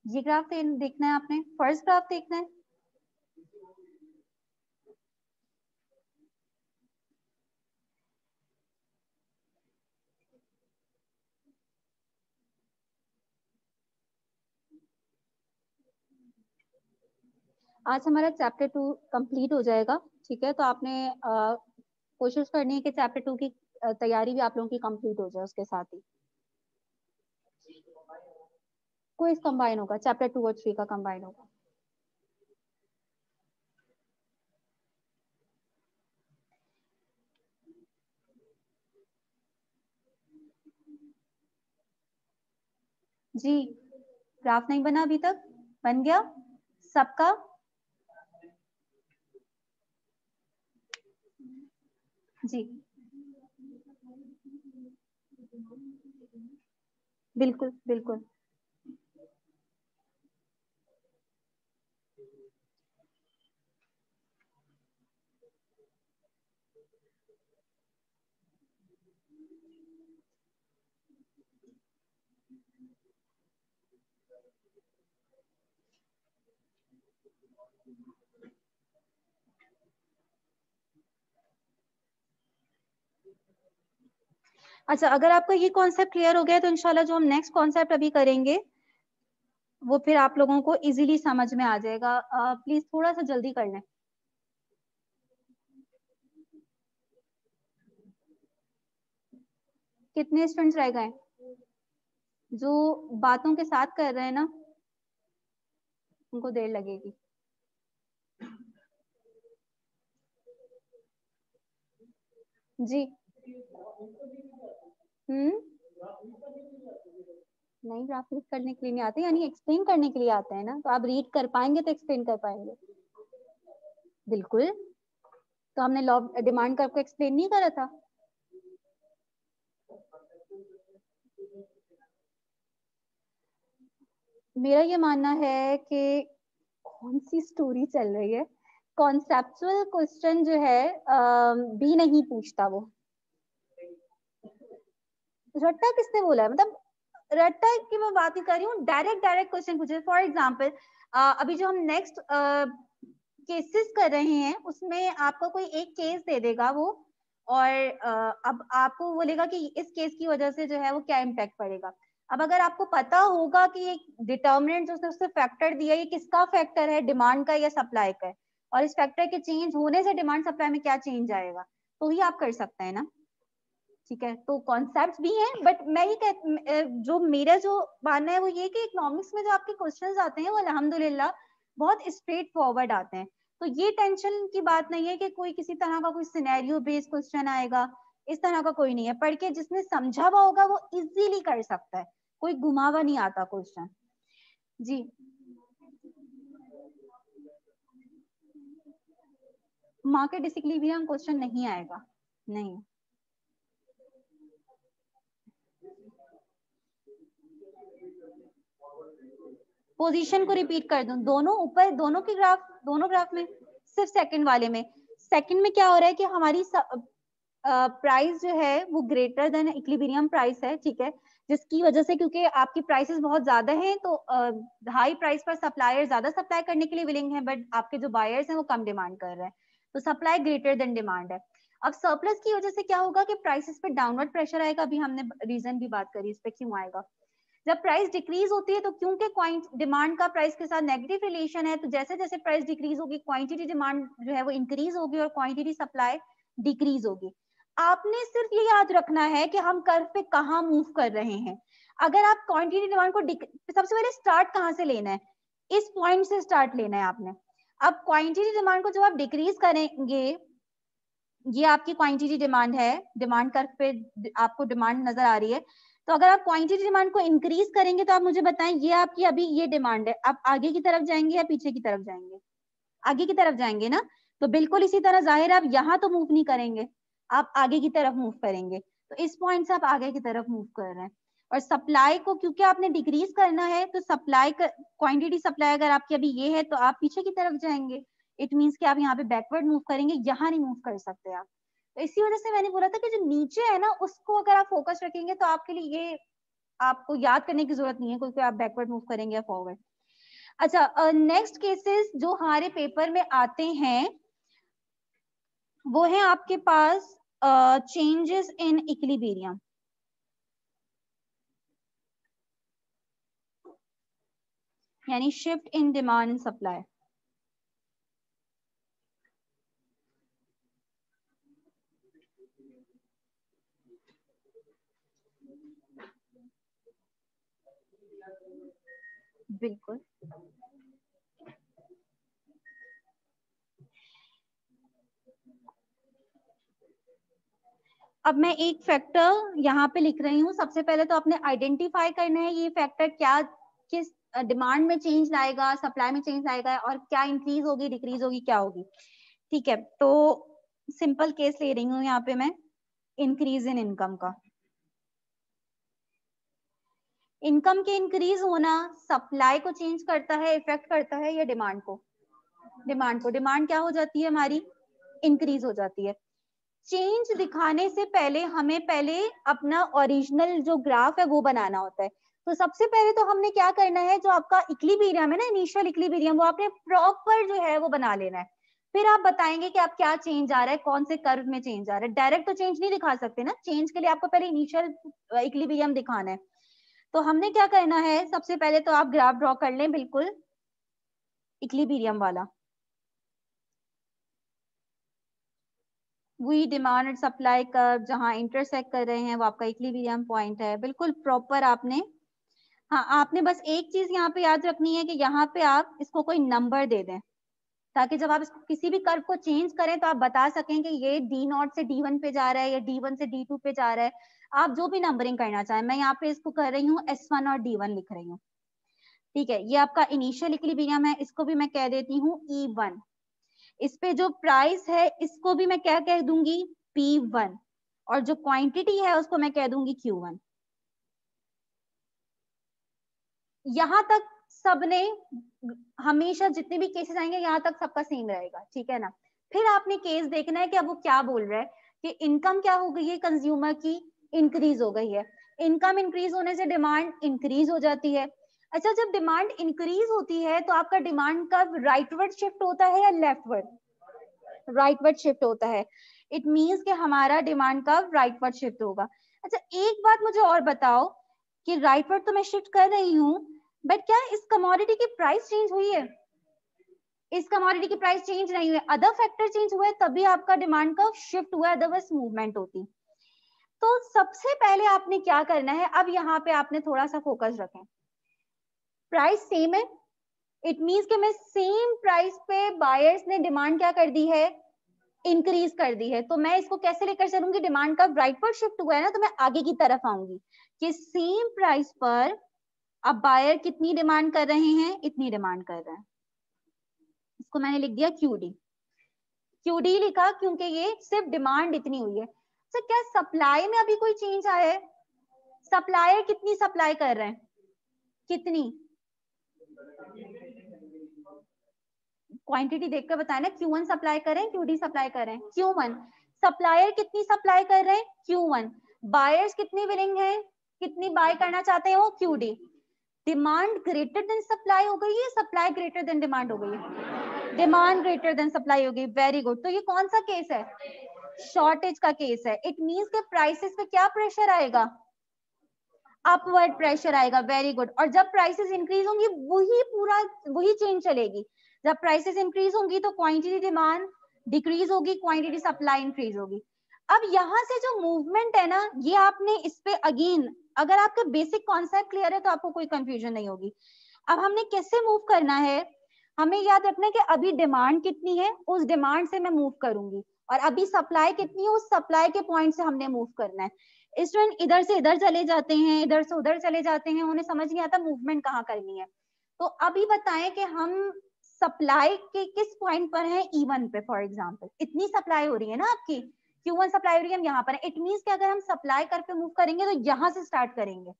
ये ग्राफ देखना है आपने, फर्स्ट ग्राफ देखना है। आज हमारा चैप्टर 2 कंप्लीट हो जाएगा, ठीक है, तो आपने कोशिश करनी है कि चैप्टर 2 की तैयारी भी आप लोगों की कंप्लीट हो जाए, उसके साथ ही क्विज कंबाइन होगा, चैप्टर 2 और 3 का कंबाइन होगा। जी, ग्राफ नहीं बना अभी तक? बन गया सबका? जी, बिल्कुल बिल्कुल। अच्छा, अगर आपका ये कॉन्सेप्ट क्लियर हो गया तो इंशाल्लाह जो हम नेक्स्ट कॉन्सेप्ट अभी करेंगे वो फिर आप लोगों को इजीली समझ में आ जाएगा। प्लीज थोड़ा सा जल्दी कर लें। कितने स्टूडेंट्स रह गए जो बातों के साथ कर रहे हैं ना, उनको देर लगेगी। जी। हम्म। नहीं, ग्राफ रीड करने के लिए नहीं आते, यानी एक्सप्लेन करने के लिए आते हैं ना, तो आप रीड कर पाएंगे तो एक्सप्लेन कर पाएंगे। बिल्कुल, तो हमने लॉ डिमांड का आपको एक्सप्लेन नहीं करा था? मेरा ये मानना है कि कौन सी स्टोरी चल रही है, कॉन्सेप्चुअल क्वेश्चन जो है भी नहीं पूछता वो। रट्टा किसने बोला है? मतलब रट्टा की मैं बात नहीं कर रही हूँ, डायरेक्ट डायरेक्ट क्वेश्चन पूछे। फॉर एग्जाम्पल अभी जो हम नेक्स्ट केसेस कर रहे हैं उसमें आपको कोई एक केस दे देगा वो, और अब आपको बोलेगा कि इस केस की वजह से जो है वो क्या इम्पैक्ट पड़ेगा। अब अगर आपको पता होगा कि एक डिटर्मिनेंट जो उसने फैक्टर दिया ये किसका फैक्टर है, डिमांड का या सप्लाई का है, और इस फैक्टर के चेंज होने से डिमांड सप्लाई में क्या चेंज आएगा, तो ही आप कर सकते हैं ना। ठीक है, तो कॉन्सेप्ट भी हैं, बट मैं ये जो मेरा जो मानना है वो ये कि इकोनॉमिक्स में जो आपके क्वेश्चंस आते हैं वो अल्हम्दुलिल्लाह बहुत स्ट्रेट फॉरवर्ड आते हैं। तो ये टेंशन की बात नहीं है कि कोई किसी तरह का कोई सिनेरियो बेस्ड क्वेश्चन आएगा, इस तरह का कोई नहीं है। पढ़ के जिसने समझा हुआ होगा वो इजीली कर सकता है, कोई घुमावा नहीं आता क्वेश्चन। जी, मार्केट डिसिक्लिबियम क्वेश्चन नहीं आएगा, नहीं। पोजीशन को रिपीट कर दूं, दोनों ऊपर, दोनों के ग्राफ, दोनों ग्राफ में, सिर्फ सेकंड वाले में। सेकंड में क्या हो रहा है कि हमारी प्राइस जो है वो ग्रेटर देन इक्विलिब्रियम प्राइस है, ठीक है, जिसकी वजह से क्योंकि आपकी प्राइसेस बहुत ज्यादा हैं तो हाई प्राइस पर सप्लायर ज्यादा सप्लाई करने के लिए विलिंग है, बट आपके जो बायर्स हैं वो कम डिमांड कर रहे हैं, तो सप्लाई ग्रेटर देन डिमांड है। अब सरप्लस की वजह से क्या होगा कि प्राइसेस पे डाउनवर्ड प्रेशर आएगा, अभी हमने रीजन भी बात करी इस पे क्यों आएगा। जब प्राइस डिक्रीज होती है तो क्योंकि डिमांड का प्राइस के साथ नेगेटिव रिलेशन है, तो जैसे जैसे प्राइस डिक्रीज होगी क्वांटिटी डिमांड जो है वो इंक्रीज होगी और क्वांटिटी सप्लाई डिक्रीज होगी। आपने सिर्फ ये याद रखना है कि हम कर्व पे कहाँ मूव कर रहे हैं। अगर आप क्वांटिटी डिमांड को सबसे पहले स्टार्ट कहाँ से लेना है, इस पॉइंट से स्टार्ट लेना है आपने। अब क्वांटिटी डिमांड को जब आप डिक्रीज करेंगे, ये आपकी क्वांटिटी डिमांड है, डिमांड कर्व पे आपको डिमांड नजर आ रही है, तो अगर आप क्वांटिटी डिमांड को इंक्रीज करेंगे तो आप मुझे बताएं ये आपकी अभी ये डिमांड है, आप आगे की तरफ जाएंगे या पीछे की तरफ जाएंगे? आगे की तरफ जाएंगे ना, तो बिल्कुल इसी तरह जाहिर है आप यहाँ तो मूव नहीं करेंगे, आप आगे की तरफ मूव करेंगे, तो इस पॉइंट से आप आगे की तरफ मूव कर रहे हैं। और सप्लाई को क्योंकि आपने डिक्रीज करना है तो सप्लाई क्वांटिटी सप्लाई अगर आपकी अभी ये है तो आप पीछे की तरफ जाएंगे, इट मीन्स कि आप यहाँ पे बैकवर्ड मूव करेंगे, यहाँ नहीं मूव कर सकते आप। तो इसी वजह से मैंने बोला था कि जो नीचे है ना उसको अगर आप फोकस रखेंगे तो आपके लिए ये आपको याद करने की जरूरत नहीं है क्योंकि आप बैकवर्ड मूव करेंगे या फॉरवर्ड। अच्छा, नेक्स्ट केसेस जो हमारे पेपर में आते हैं वो है आपके पास चेंजेस इन इक्विलिब्रियम, यानी shift in demand and supply. बिल्कुल, अब मैं एक फैक्टर यहाँ पे लिख रही हूँ। सबसे पहले तो आपने आइडेंटिफाई करना है ये फैक्टर क्या किस डिमांड में चेंज लाएगा, सप्लाई में चेंज लाएगा, और क्या इंक्रीज होगी डिक्रीज होगी क्या होगी। ठीक है, तो सिंपल केस ले रही हूँ यहाँ पे मैं, इंक्रीज इन इनकम का। इनकम के इंक्रीज होना सप्लाई को चेंज करता है, इफेक्ट करता है या डिमांड को? डिमांड को। डिमांड क्या हो जाती है हमारी? इंक्रीज हो जाती है। चेंज दिखाने से पहले हमें पहले अपना ओरिजिनल जो ग्राफ है वो बनाना होता है। तो सबसे पहले तो हमने क्या करना है, जो आपका इक्विलिब्रियम है ना, इनिशियल इक्विलिब्रियम, वो आपने प्रॉपर जो है वो बना लेना है। फिर आप बताएंगे कि आप क्या चेंज आ रहा है, कौन से कर्व में चेंज आ रहा है। डायरेक्ट तो चेंज नहीं दिखा सकते ना, चेंज के लिए आपको पहले इनिशियल इक्विलिब्रियम दिखाना है। तो हमने क्या करना है, सबसे पहले तो आप ग्राफ ड्रॉ कर लें बिल्कुल इक्विलिब्रियम वाला। वही डिमांड एंड सप्लाई कर्व जहां इंटरसेक्ट कर रहे हैं वो आपका इक्विलिब्रियम पॉइंट है, बिल्कुल प्रॉपर आपने। हाँ, आपने बस एक चीज यहाँ पे याद रखनी है कि यहाँ पे आप इसको कोई नंबर दे दें, ताकि जब आप इसको किसी भी कर्व को चेंज करें तो आप बता सकें कि ये D0 से D1 पे जा रहा है या D1 से D2 पे जा रहा है। आप जो भी नंबरिंग करना चाहें, मैं यहाँ पे इसको कर रही हूँ S1 और D1 लिख रही हूँ। ठीक है, ये आपका इनिशियल इक्विलिब्रियम है, इसको भी मैं कह देती हूँ E1। इस पे जो प्राइस है इसको भी मैं क्या कह दूंगी, P1, और जो क्वांटिटी है उसको मैं कह दूंगी Q1। यहां तक सबने हमेशा जितने भी केसेस आएंगे यहाँ तक सबका सेम रहेगा, ठीक है ना। फिर आपने केस देखना है कि अब वो क्या बोल रहा है कि इनकम क्या हो गई है कंज्यूमर की, इंक्रीज हो गई है। इनकम इंक्रीज होने से डिमांड इंक्रीज हो जाती है। अच्छा, जब डिमांड इंक्रीज होती है तो आपका डिमांड कब राइटवर्ड शिफ्ट होता है या लेफ्टवर्ड? राइटवर्ड शिफ्ट होता है। इट मीन्स कि हमारा डिमांड कब राइटवर्ड शिफ्ट होगा। अच्छा, एक बात मुझे और बताओ कि राइटवर्ड तो मैं शिफ्ट कर रही हूँ, बट क्या इस कमोडिटी की प्राइस चेंज हुई है? इस कमोडिटी की प्राइस चेंज नहीं हुई, अदर फैक्टर चेंज हुए तभी आपका डिमांड का शिफ्ट हुआ, अदरवाइज मूवमेंट होती। तो सबसे पहले आपने क्या करना है, अब यहाँ पे आपने थोड़ा सा फोकस रखें। प्राइस सेम है, इट मीन्स कि मैं सेम प्राइस पे बायर्स ने डिमांड क्या कर दी है, इंक्रीज कर दी है। तो मैं इसको कैसे लेकर चलूंगी, डिमांड का राइटवर्ड शिफ्ट हुआ है ना, तो मैं आगे की तरफ आऊंगी कि सेम प्राइस पर अब बायर कितनी डिमांड कर रहे हैं, इतनी डिमांड कर रहे हैं। इसको मैंने लिख दिया QD। QD लिखा क्योंकि ये सिर्फ डिमांड इतनी हुई है। तो क्या सप्लाई में अभी कोई चेंज आया है? सप्लायर कितनी सप्लाई कर रहे हैं, कितनी क्वांटिटी देखकर बताया ना, Q1 सप्लाई करें QD सप्लाई करें, Q1 सप्लायर कितनी सप्लाई कर रहे हैं, Q1, बायर्स कितनी विलिंग है, कितनी बाय करना चाहते हैं वो, QD। Demand greater than supply हो गई है, सप्लाई ग्रेटर देन डिमांड हो गई है, डिमांड ग्रेटर देन सप्लाई हो गई, वेरी गुड। तो ये कौन सा केस है, शॉर्टेज का केस है। इट मींस के प्राइसेस पे क्या प्रेशर आएगा, अपवर्ड प्रेशर आएगा, वेरी गुड। और जब प्राइसेस इंक्रीज होंगी वही चेंज चलेगी। जब प्राइसेस इंक्रीज होंगी तो क्वांटिटी डिमांड डिक्रीज होगी, क्वांटिटी सप्लाई इंक्रीज होगी। अब यहाँ से जो मूवमेंट है ना, ये आपने इस पे अगेन, अगर आपका बेसिक कॉन्सेप्ट क्लियर है तो आपको कोई कंफ्यूजन नहीं होगी। अब हमने कैसे मूव करना है, हमें याद रखना है कि अभी डिमांड कितनी है, उस डिमांड से मैं मूव करूंगी, और अभी सप्लाई कितनी है, उस सप्लाई के पॉइंट से हमने मूव करना है। स्टूडेंट इधर से इधर चले जाते हैं, इधर से उधर चले जाते हैं, उन्हें समझ नहीं आता मूवमेंट कहाँ करनी है। तो अभी बताएं कि हम सप्लाई के किस पॉइंट पर है, E1 पे फॉर एग्जांपल, इतनी सप्लाई हो रही है ना आपकी, Q1 सप्लाई हो रही है, हम यहाँ पर है। इट मींस कि अगर हम सप्लाई करके मूव करेंगे तो यहाँ से स्टार्ट करेंगे,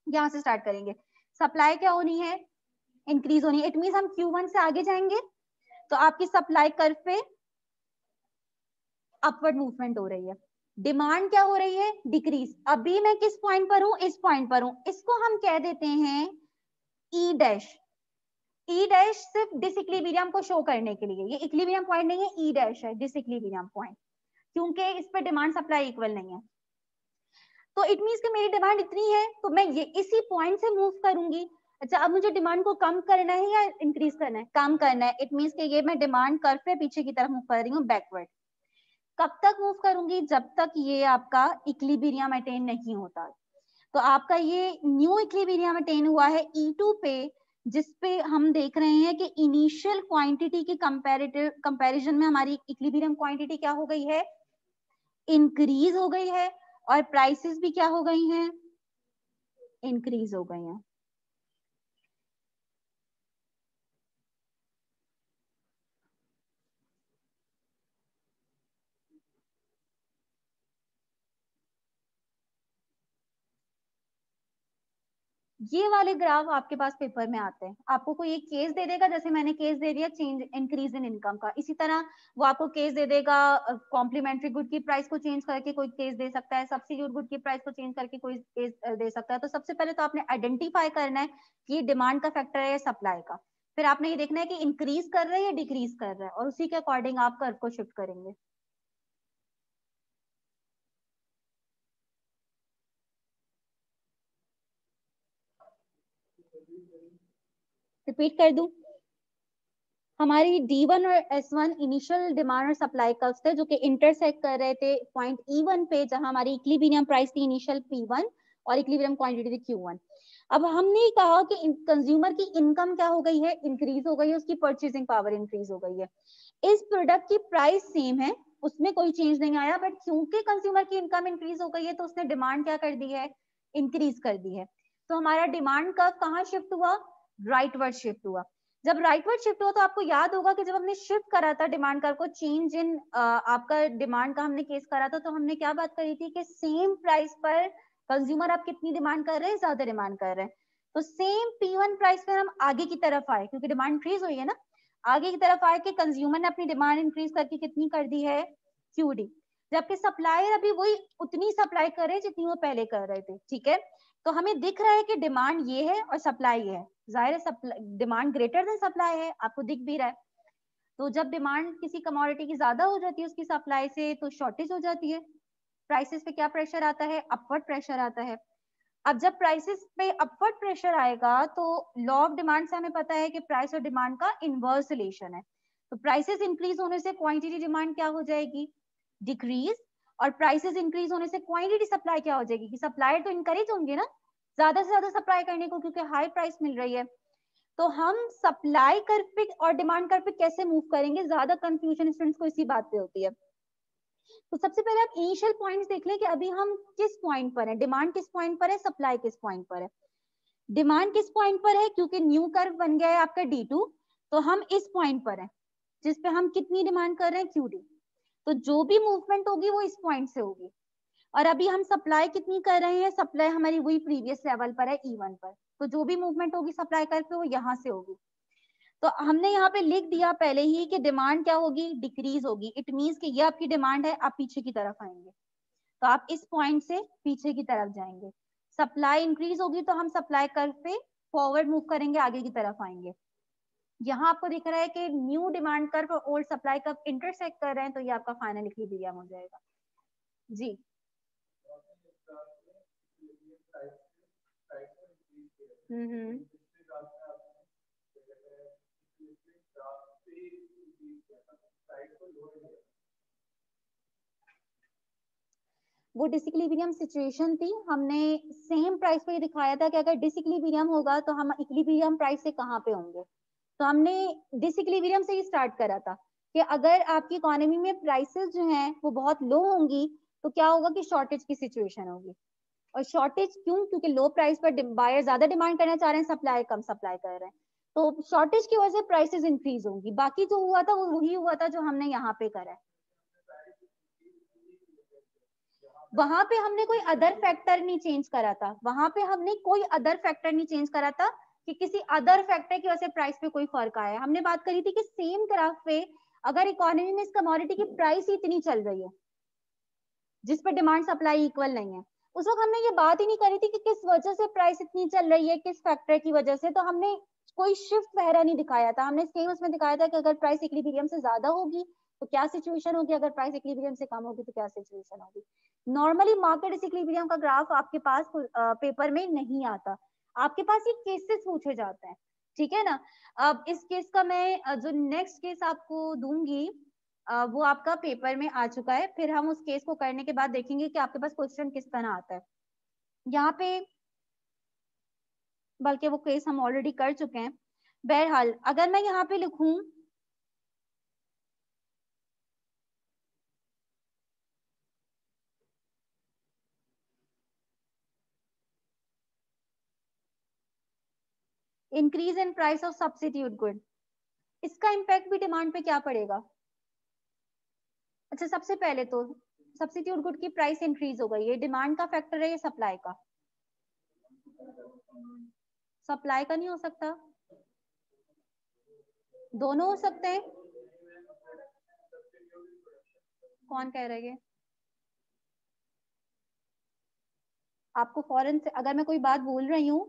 यहाँ से स्टार्ट करेंगे। सप्लाई क्या होनी है, इंक्रीज होनी है। इट मींस हम Q1 से आगे जाएंगे तो आपकी सप्लाई कर्व पे अपवर्ड मूवमेंट हो रही है। डिमांड क्या हो रही है, डिक्रीज। अभी मैं किस पॉइंट पर हूं, इस पॉइंट पर हूं, इसको हम कह देते हैं ई डैश। ई डैश सिर्फ डिसइक्विलिब्रियम को शो करने के लिए, ये इक्विलिब्रियम पॉइंट नहीं है, ई डैश है डिसइक्विलिब्रियम पॉइंट, क्योंकि इस पे डिमांड सप्लाई इक्वल नहीं है। तो इट मींस कि मेरी डिमांड इतनी है तो मैं ये इसी पॉइंट से मूव करूंगी। अच्छा, अब मुझे डिमांड को कम करना है या इंक्रीज करना है, कम करना है। इट मींस कि ये मैं डिमांड कर्व पे पीछे की तरफ मूव कर रही हूँ, बैकवर्ड। कब तक मूव करूंगी, जब तक ये आपका इक्विलिब्रियम अटेन नहीं होता। तो आपका ये न्यू इक्विलिब्रियम अटेन हुआ है E2 पे, जिसपे हम देख रहे हैं कि इनिशियल क्वांटिटी की कंपैरिजन में हमारी इक्विलिब्रियम क्वांटिटी क्या हो गई है, इंक्रीज हो गई है, और प्राइसेस भी क्या हो गई हैं, इंक्रीज हो गई हैं। ये वाले ग्राफ आपके पास पेपर में आते हैं, आपको कोई एक केस दे देगा, जैसे मैंने केस दे दिया चेंज इंक्रीज इन इनकम का, इसी तरह वो आपको केस दे देगा कॉम्प्लीमेंट्री गुड की प्राइस को चेंज करके कोई केस दे सकता है, सब्स्टिट्यूट गुड की प्राइस को चेंज करके कोई केस दे सकता है। तो सबसे पहले तो आपने आइडेंटिफाई करना है कि ये डिमांड का फैक्टर है या सप्लाई का, फिर आपने ये देखना है कि इंक्रीज कर रहा है या डिक्रीज कर रहा है, और उसी के अकॉर्डिंग आप कर्व को शिफ्ट करेंगे। रिपीट कर दूं, हमारी D1 और S1 इनिशियल डिमांड और सप्लाई कर्व्स थे जो कि इंटरसेक्ट कर रहे थे पॉइंट E1 पे, जहां हमारी इक्विलिब्रियम प्राइस थी इनिशियल P1 और इक्विलिब्रियम क्वांटिटी थी Q1। अब हमने कहा कि कंज्यूमर की इनकम क्या हो गई है, इंक्रीज हो गई है, उसकी परचेसिंग पावर इंक्रीज हो गई है। इस प्रोडक्ट की प्राइस सेम है, उसमें कोई चेंज नहीं आया, बट क्योंकि कंज्यूमर की इनकम इंक्रीज हो गई है तो उसने डिमांड क्या कर दी है, इंक्रीज कर दी है। तो हमारा डिमांड कर्व कहाँ शिफ्ट हुआ, राइटवर्ड शिफ्ट हुआ। जब राइटवर्ड शिफ्ट हुआ तो आपको याद होगा कि जब हमने शिफ्ट करा था डिमांड कर्व को, चेंज इन आपका डिमांड का हमने केस करा था, तो हमने क्या बात करी थी कि सेम प्राइस पर कंज्यूमर आप कितनी डिमांड कर रहे हैं, ज्यादा डिमांड कर रहे हैं। तो सेम P1 प्राइस पर हम आगे की तरफ आए, क्योंकि डिमांड इंक्रीज हुई है ना, आगे की तरफ आए कि कंज्यूमर ने अपनी डिमांड इंक्रीज करके कितनी कर दी है, QD। जबकि सप्लायर अभी वही उतनी सप्लाई कर रहे हैं जितनी वो पहले कर रहे थे, ठीक है। तो हमें दिख रहा है कि डिमांड ये है और सप्लाई ये है, जाहिर है डिमांड ग्रेटर देन सप्लाई है, आपको दिख भी रहा है। तो जब डिमांड किसी कमोडिटी की ज्यादा हो जाती है उसकी सप्लाई से, तो शॉर्टेज हो जाती है। प्राइसेस पे क्या प्रेशर आता है, अपवर्ड प्रेशर आता है। अब जब प्राइसेस पे अपवर्ड प्रेशर आएगा तो लॉ ऑफ डिमांड से हमें पता है कि प्राइस और डिमांड का इनवर्स रिलेशन है। तो प्राइसेस इंक्रीज होने से क्वांटिटी डिमांड क्या हो जाएगी, डिक्रीज, और प्राइसेस इंक्रीज होने से क्वांटिटी सप्लाई क्या हो जाएगी, कि सप्लायर तो इंकरेज होंगे ना ज्यादा से ज्यादा सप्लाई करने को, क्योंकि हाई प्राइस मिल रही है। तो हम सप्लाई कर्व पे और डिमांड कर्व पे कैसे मूव करेंगे, ज्यादा कंफ्यूजन स्टूडेंट्स को इसी बात पे होती है। तो सबसे पहले आप इनिशियल पॉइंट्स देख लें कि अभी हम किस पॉइंट पर हैं, डिमांड किस पॉइंट पर है, सप्लाई किस पॉइंट पर है। डिमांड किस पॉइंट पर है, क्योंकि न्यू कर्व बन गया है आपका D2, तो हम इस पॉइंट पर हैं जिस पे हम कितनी डिमांड कर रहे हैं, QD। तो जो भी मूवमेंट होगी वो इस पॉइंट से होगी। और अभी हम सप्लाई कितनी कर रहे हैं, सप्लाई हमारी वही प्रीवियस लेवल पर है E1 पर, तो जो भी मूवमेंट होगी सप्लाई कर्व पे वो यहाँ से होगी। तो हमने यहाँ पे लिख दिया पहले ही कि डिमांड क्या होगी, डिक्रीज होगी। इट मीन्स कि ये आपकी डिमांड है, आप पीछे की तरफ आएंगे, तो आप इस पॉइंट से पीछे की तरफ जाएंगे। सप्लाई इंक्रीज होगी तो हम सप्लाई कर्व पे फॉरवर्ड मूव करेंगे, आगे की तरफ आएंगे। यहाँ आपको दिख रहा है कि न्यू डिमांड कर्व और ओल्ड सप्लाई कर्व इंटरसेक्ट कर रहे हैं, तो ये आपका फाइनल इक्विलिब्रियम हो जाएगा। जी हम्म वो डिसइक्विलिब्रियम सिचुएशन थी। हमने सेम प्राइस पे दिखाया था कि अगर डिसइक्विलिब्रियम होगा तो हम इक्विलिब्रियम प्राइस से कहाँ पे होंगे। तो हमने डिसइक्विलिब्रियम से ही स्टार्ट करा था कि अगर आपकी इकोनॉमी में प्राइसेस जो हैं वो बहुत लो होंगी तो क्या होगा कि शॉर्टेज की सिचुएशन होगी। और शॉर्टेज क्यों, क्योंकि लो प्राइस पर बायर ज्यादा डिमांड करना चाह रहे हैं, सप्लाई कम सप्लाई कर रहे हैं, तो शॉर्टेज की वजह से प्राइसेस इंक्रीज होंगी। बाकी जो हुआ था वो वही हुआ था जो हमने यहाँ पे करा है। वहां पे हमने कोई अदर फैक्टर नहीं चेंज करा था, वहां पे हमने कोई अदर फैक्टर नहीं चेंज करा था कि किसी अदर फैक्टर की वजह से प्राइस पे कोई फर्क आया। हमने बात करी थी कि सेम ग्राफ पे अगर इकोनॉमी में इस कमोडिटी की प्राइस ही इतनी चल रही है जिस पर डिमांड सप्लाई इक्वल नहीं है, उस वक्त हमने ये बात ही नहीं करी थी कि किस वजह से प्राइस इतनी चल रही है, किस फैक्टर की वजह से। तो हमने कोई शिफ्ट वगैरह नहीं दिखाया था, हमने सेम उसमें दिखाया था कि अगर प्राइस इक्विलिब्रियम से ज्यादा होगी तो क्या सिचुएशन होगी, अगर प्राइस इक्विलिब्रियम से कम होगी तो क्या सिचुएशन होगी। नॉर्मली मार्केट डिसइक्विलिब्रियम का ग्राफ आपके पास पेपर में नहीं आता, आपके पास ये केसेस पूछे जाते हैं, ठीक है ना। अब इस केस का मैं जो नेक्स्ट केस आपको दूंगी वो आपका पेपर में आ चुका है, फिर हम उस केस को करने के बाद देखेंगे कि आपके पास क्वेश्चन किस तरह आता है यहाँ पे, बल्कि वो केस हम ऑलरेडी कर चुके हैं। बहरहाल अगर मैं यहाँ पे लिखूं increase in price of substitute good, इसका इम्पैक्ट भी डिमांड पे क्या पड़ेगा। अच्छा सबसे पहले तो सब्स्टिट्यूट गुड की प्राइस इंक्रीज हो गई, ये डिमांड का फैक्टर है या सप्लाई का। सप्लाई का नहीं हो सकता, दोनों हो सकते हैं। कौन कह रहे हैं, आपको फौरन से अगर मैं कोई बात बोल रही हूँ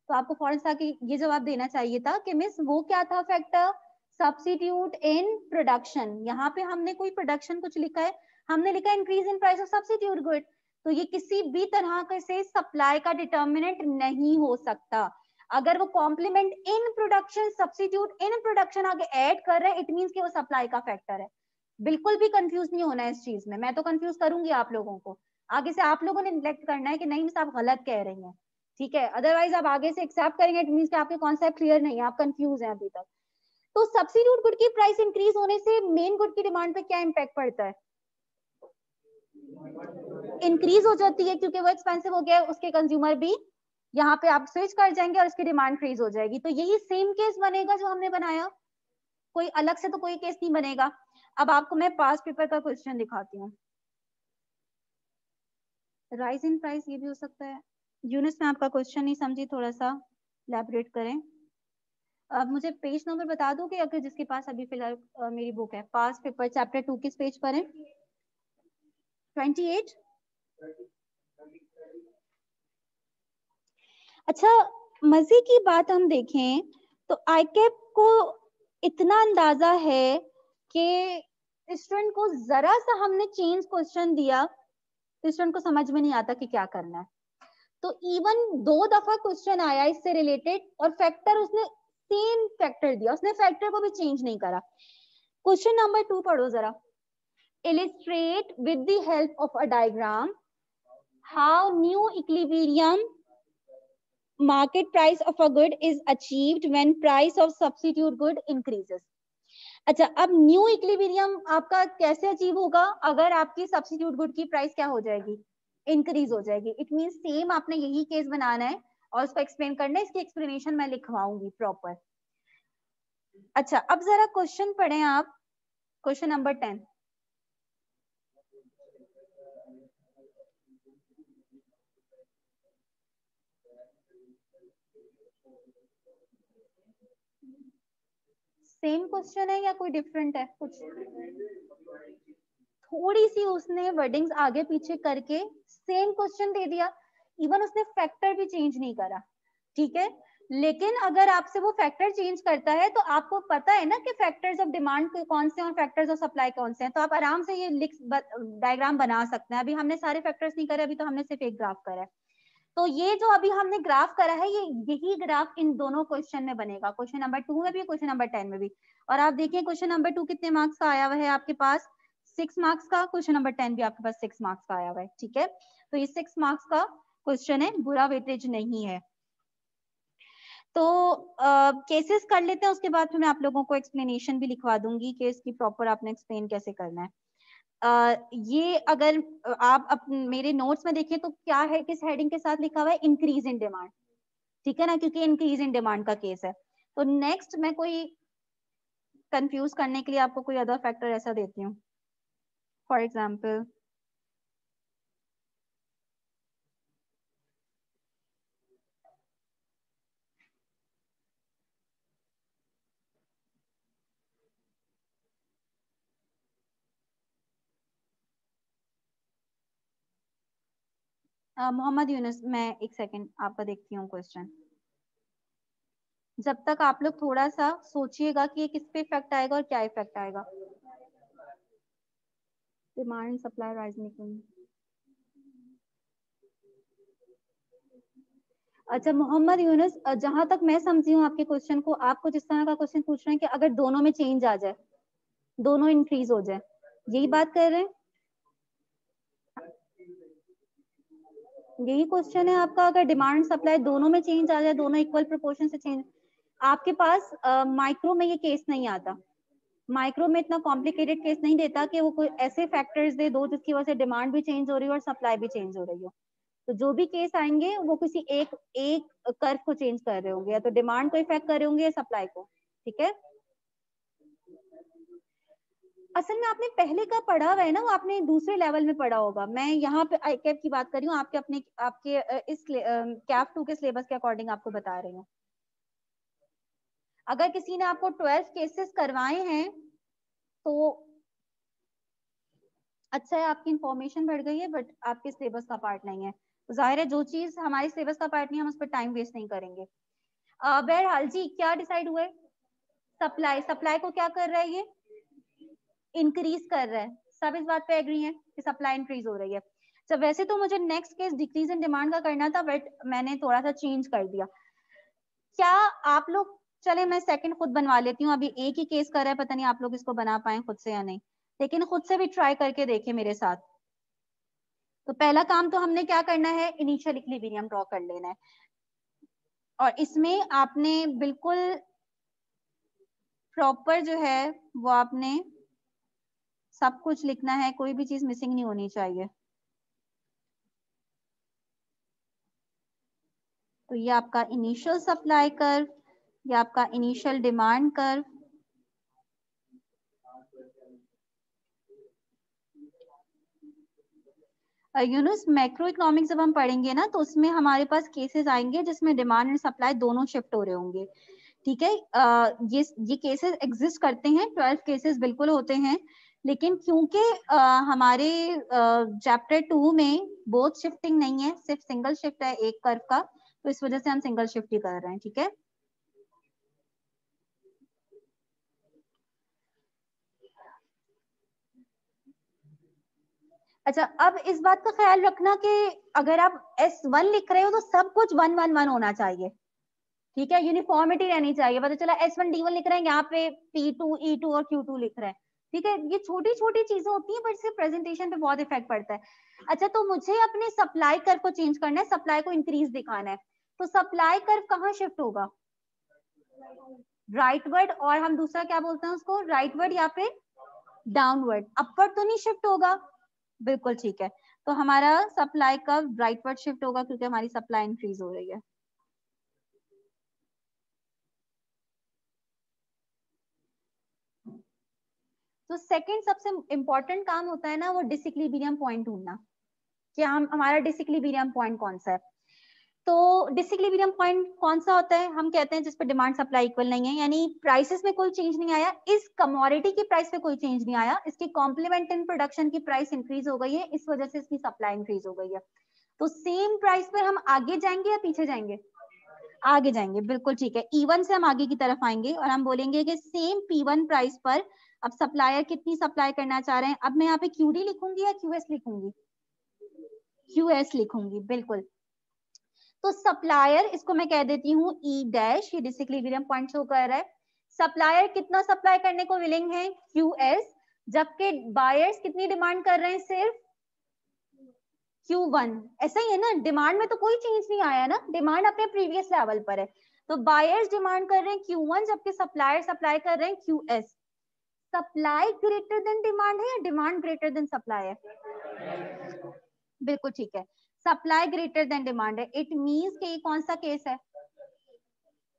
तो आपको फौरन से आके ये जवाब देना चाहिए था कि मिस वो क्या था फैक्टर, सब्स्टिट्यूट इन प्रोडक्शन। यहाँ पे हमने कोई प्रोडक्शन कुछ लिखा है, हमने लिखा increase in price of substitute good, तो ये किसी भी तरह के से सप्लाई का डिटर्मिनेंट नहीं हो सकता। अगर वो complement in production substitute in production आगे ऐड कर रहे हैं, इट मीन्स कि वो सप्लाई का फैक्टर है। बिल्कुल भी कंफ्यूज नहीं होना है इस चीज में, मैं तो कंफ्यूज करूंगी आप लोगों को। आगे से आप लोगों ने निगलेक्ट करना है कि नहीं मिस आप गलत कह रही हैं, ठीक है। अदरवाइज आप आगे से एक्सेप्ट करेंगे, इट मींस कि आपके कॉन्सेप्ट क्लियर नहीं है, आप कंफ्यूज हैं अभी तक। तो सब्स्टिट्यूट गुड की प्राइस इंक्रीज होने से मेन गुड की डिमांड पे क्या इंपैक्ट पड़ता है, इंक्रीज हो जाती है, क्योंकि वो एक्सपेंसिव हो गया है, उसके कंज्यूमर भी यहाँ पे आप स्विच कर जाएंगे और इसकी डिमांड इंक्रीज हो जाएगी। तो यही सेम केस बनेगा जो हमने बनाया, कोई अलग से तो कोई केस नहीं बनेगा। अब आपको मैं पास्ट पेपर का क्वेश्चन दिखाती हूँ। राइज इन प्राइस ये भी हो सकता है। यूनिस में आपका क्वेश्चन नहीं समझी, थोड़ा सा इलैबोरेट करें। अब मुझे पेज नंबर बता दो कि अगर जिसके पास अभी फिलहाल मेरी बुक है, पास पेपर चैप्टर 2 किस पेज पर है। 28। अच्छा मजे की बात हम देखें तो आईकैप को इतना अंदाजा है कि स्टूडेंट को जरा सा हमने चेंज क्वेश्चन दिया तो स्टूडेंट को समझ में नहीं आता कि क्या करना है। तो इवन 2 दफा क्वेश्चन आया इससे रिलेटेड और फैक्टर उसने सेम फैक्टर दिया, उसने फैक्टर को भी चेंज नहीं करा। क्वेश्चन नंबर 2 पढ़ो जरा। Illustrate with the help of a diagram how new equilibrium market price of a good is achieved when price of substitute good increases। अच्छा अब न्यू इक्विलिब्रियम आपका कैसे अचीव होगा, अगर आपकी सब्स्टिट्यूट गुड की प्राइस क्या हो जाएगी, इंक्रीज हो जाएगी। इट मीन सेम आपने यही केस बनाना है और उसको एक्सप्लेन करना है, इसकी एक्सप्लेनेशन मैं लिखवाऊंगी प्रॉपर। अच्छा अब जरा क्वेश्चन पढ़ें आप, क्वेश्चन नंबर 10। सेम क्वेश्चन है या कोई डिफरेंट है? कुछ थोड़ी सी उसने वर्डिंग्स आगे पीछे करके सेम क्वेश्चन दे दिया, इवन उसने फैक्टर भी चेंज नहीं करा, ठीक है। लेकिन अगर आपसे वो फैक्टर चेंज करता है तो आपको पता है ना कि फैक्टर्स ऑफ डिमांड कौन से हैं और फैक्टर्स ऑफ सप्लाई कौन से हैं, तो आप आराम से ये डायग्राम बना सकते हैं। अभी हमने सारे फैक्टर्स नहीं करे, अभी तो हमने सिर्फ एक ग्राफ करा है। तो ये जो अभी हमने ग्राफ करा है, ये यही ग्राफ इन दोनों क्वेश्चन में बनेगा, क्वेश्चन नंबर 2 में भी, क्वेश्चन नंबर 10 में भी। और आप देखिए क्वेश्चन नंबर 2 कितने मार्क्स का आया हुआ है आपके पास? 6 मार्क्स का। क्वेश्चन नंबर 10 भी आपके पास 6 मार्क्स का आया हुआ है, ठीक है। तो ये 6 मार्क्स का क्वेश्चन है, बुरा वेटेज नहीं है। तो केसेस कर लेते हैं, उसके बाद फिर मैं आप लोगों को एक्सप्लेनेशन भी लिखवा दूंगी कि इसकी प्रॉपर आपने एक्सप्लेन कैसे करना है। ये अगर आप मेरे नोट्स में देखिए तो क्या है, किस हेडिंग के साथ लिखा हुआ है? इंक्रीज इन डिमांड, ठीक है ना, क्योंकि इंक्रीज इन डिमांड का केस है। तो नेक्स्ट मैं कोई कंफ्यूज करने के लिए आपको कोई अदर फैक्टर ऐसा देती हूँ, फॉर एग्जाम्पल मोहम्मद यूनुस, मैं एक सेकंड आपका देखती हूँ क्वेश्चन। जब तक आप लोग थोड़ा सा सोचिएगा कि ये किस पे इफेक्ट आएगा और क्या इफेक्ट आएगा। Demand supply rising. अच्छा मोहम्मद यूनुस, जहां तक मैं समझी हूँ आपके क्वेश्चन को, आपको जिस तरह का क्वेश्चन पूछ रहे हैं कि अगर दोनों में चेंज आ जाए, दोनों इंक्रीज हो जाए, यही बात कर रहे हैं? यही क्वेश्चन है आपका? अगर डिमांड सप्लाई दोनों में चेंज आ जाए, दोनों इक्वल प्रोपोर्शन से चेंज, आपके पास माइक्रो में ये केस नहीं आता। माइक्रो में इतना कॉम्प्लिकेटेड केस नहीं देता कि वो कोई ऐसे फैक्टर्स दे दो जिसकी वजह से डिमांड भी चेंज हो रही हो और सप्लाई भी चेंज हो रही हो। तो जो भी केस आएंगे वो किसी एक कर्व को चेंज कर रहे होंगे, या तो डिमांड को इफेक्ट कर रहे होंगे या सप्लाई को, ठीक है। असल में आपने पहले का पढ़ा हुआ है ना, वो आपने दूसरे लेवल में पढ़ा होगा। मैं यहाँ पे आई कैप की बात कर रही हूँ, आपके अपने आपके इस कैप 2 के सिलेबस के अकॉर्डिंग आपको बता रही हूँ। अगर किसी ने आपको 12 केसेस करवाए हैं तो अच्छा है, आपकी इंफॉर्मेशन बढ़ गई है, बट आपके सिलेबस का पार्ट नहीं है। तो जाहिर है जो चीज हमारे सिलेबस का पार्ट नहीं है हम उस पर टाइम वेस्ट नहीं करेंगे। बहरहाल जी, क्या डिसाइड हुआ है? सप्लाई, सप्लाई को क्या कर रहा है ये? इंक्रीज कर रहा है। सब इस बात पे एग्री हैं कि सप्लाई इंक्रीज हो रही है। तो वैसे तो मुझे next case decrease in demand का करना था, बट मैंने थोड़ा सा चेंज कर दिया। क्या आप लोग, चले मैं सेकंड खुद बनवा लेती हूँ, अभी एक ही केस कर रहा है, पता नहीं आप लोग इसको बना पाए खुद से या नहीं, लेकिन खुद से भी ट्राई करके देखे मेरे साथ। तो पहला काम तो हमने क्या करना है, इनिशियल इक्विलिब्रियम ड्रॉ कर लेना है। और इसमें आपने बिल्कुल प्रॉपर जो है वो आपने सब कुछ लिखना है, कोई भी चीज मिसिंग नहीं होनी चाहिए। तो ये आपका इनिशियल सप्लाई कर्व, ये आपका initial demand curve, Yunus macro economics जब हम पढ़ेंगे ना तो उसमें हमारे पास केसेस आएंगे जिसमें डिमांड एंड सप्लाई दोनों शिफ्ट हो रहे होंगे, ठीक है। ये केसेस एग्जिस्ट करते हैं, 12 केसेस बिल्कुल होते हैं, लेकिन क्योंकि हमारे चैप्टर 2 में बोथ शिफ्टिंग नहीं है, सिर्फ सिंगल शिफ्ट है एक कर्व का, तो इस वजह से हम सिंगल शिफ्ट ही कर रहे हैं, ठीक है। अच्छा, अब इस बात का ख्याल रखना कि अगर आप S1 लिख रहे हो तो सब कुछ 1 1 1 होना चाहिए, ठीक है, यूनिफॉर्मिटी रहनी चाहिए। पता चला S1 D1 लिख रहे हैं, यहाँ पे P2 E2 और Q2 लिख रहे हैं, ठीक है। ये छोटी छोटी चीजें होती हैं बट इससे प्रेजेंटेशन पे बहुत इफेक्ट पड़ता है। अच्छा, तो मुझे अपने सप्लाई कर्व को चेंज करना है, सप्लाई को इंक्रीज दिखाना है, तो सप्लाई कर्व कहाँ शिफ्ट होगा? राइटवर्ड, और हम दूसरा क्या बोलते हैं उसको, राइटवर्ड या फिर डाउनवर्ड, अपवर्ड तो नहीं शिफ्ट होगा? बिल्कुल ठीक है। तो हमारा सप्लाई कर्व राइटवर्ड शिफ्ट होगा क्योंकि हमारी सप्लाई इंक्रीज हो रही है। तो सेकंड सबसे इंपॉर्टेंट काम होता है ना वो डिसइक्विलिब्रियम पॉइंट ढूंढना, कि हम हमारा डिसइक्विलिब्रियम पॉइंट कौन सा है। तो डिसइक्विलिब्रियम पॉइंट कौन सा होता है? हम कहते हैं जिस पे डिमांड सप्लाई इक्वल नहीं है, यानी प्राइसेस में कोई चेंज नहीं आया, इस कमोडिटी की प्राइस में कोई चेंज नहीं आया, इसकी कॉम्प्लीमेंट इन प्रोडक्शन की प्राइस इंक्रीज हो गई है, इस वजह से इसकी सप्लाई इंक्रीज हो गई है। तो सेम प्राइस पर हम आगे जाएंगे या पीछे जाएंगे? आगे जाएंगे, बिल्कुल ठीक है। E1 से हम आगे की तरफ आएंगे और हम बोलेंगे कि सेम P1 प्राइस पर अब सप्लायर कितनी सप्लाई करना चाह रहे हैं। अब मैं यहाँ पे QD लिखूंगी या QS लिखूंगी? QS लिखूंगी, बिल्कुल। तो सप्लायर, इसको मैं कह देती हूँ E डैश, ये डिसइक्विलिब्रियम पॉइंट शो कर रहा है। सप्लायर कितना सप्लाई करने को विलिंग है? QS, जबकि बायर्स कितनी डिमांड कर रहे हैं? सिर्फ Q1। ऐसा ही है ना, डिमांड में तो कोई चेंज नहीं आया ना, डिमांड अपने प्रीवियस लेवल पर है। तो बायर्स डिमांड कर रहे हैं Q1, जबकि सप्लायर सप्लाई कर रहे हैं QS। Supply greater than demand है या डिमांड ग्रेटर देन सप्लाई है? बिल्कुल ठीक है, सप्लाई ग्रेटर देन डिमांड है। इट मींस कि ये कौन सा केस है?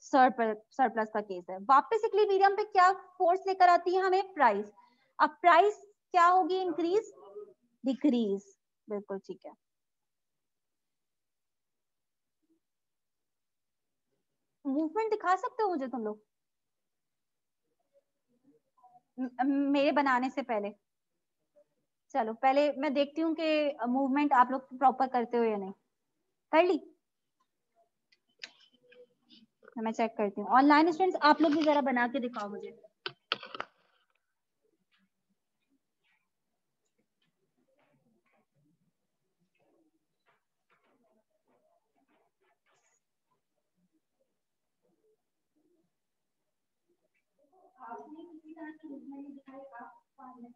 सरप्लस का केस है। वापस इक्विलिब्रियम पे क्या फोर्स लेकर आती है हमें? प्राइस। अब प्राइस क्या होगी? इंक्रीज, डिक्रीज, बिल्कुल ठीक है। मूवमेंट दिखा सकते हो मुझे तुम लोग मेरे बनाने से पहले? चलो पहले मैं देखती हूँ कि मूवमेंट आप लोग प्रॉपर करते हो या नहीं। कर ली? मैं चेक करती हूँ। ऑनलाइन स्टूडेंट्स आप लोग भी जरा बना के दिखाओ मुझे। आपने किसी तरह की मूवमेंट दिखाई, आप फाइनल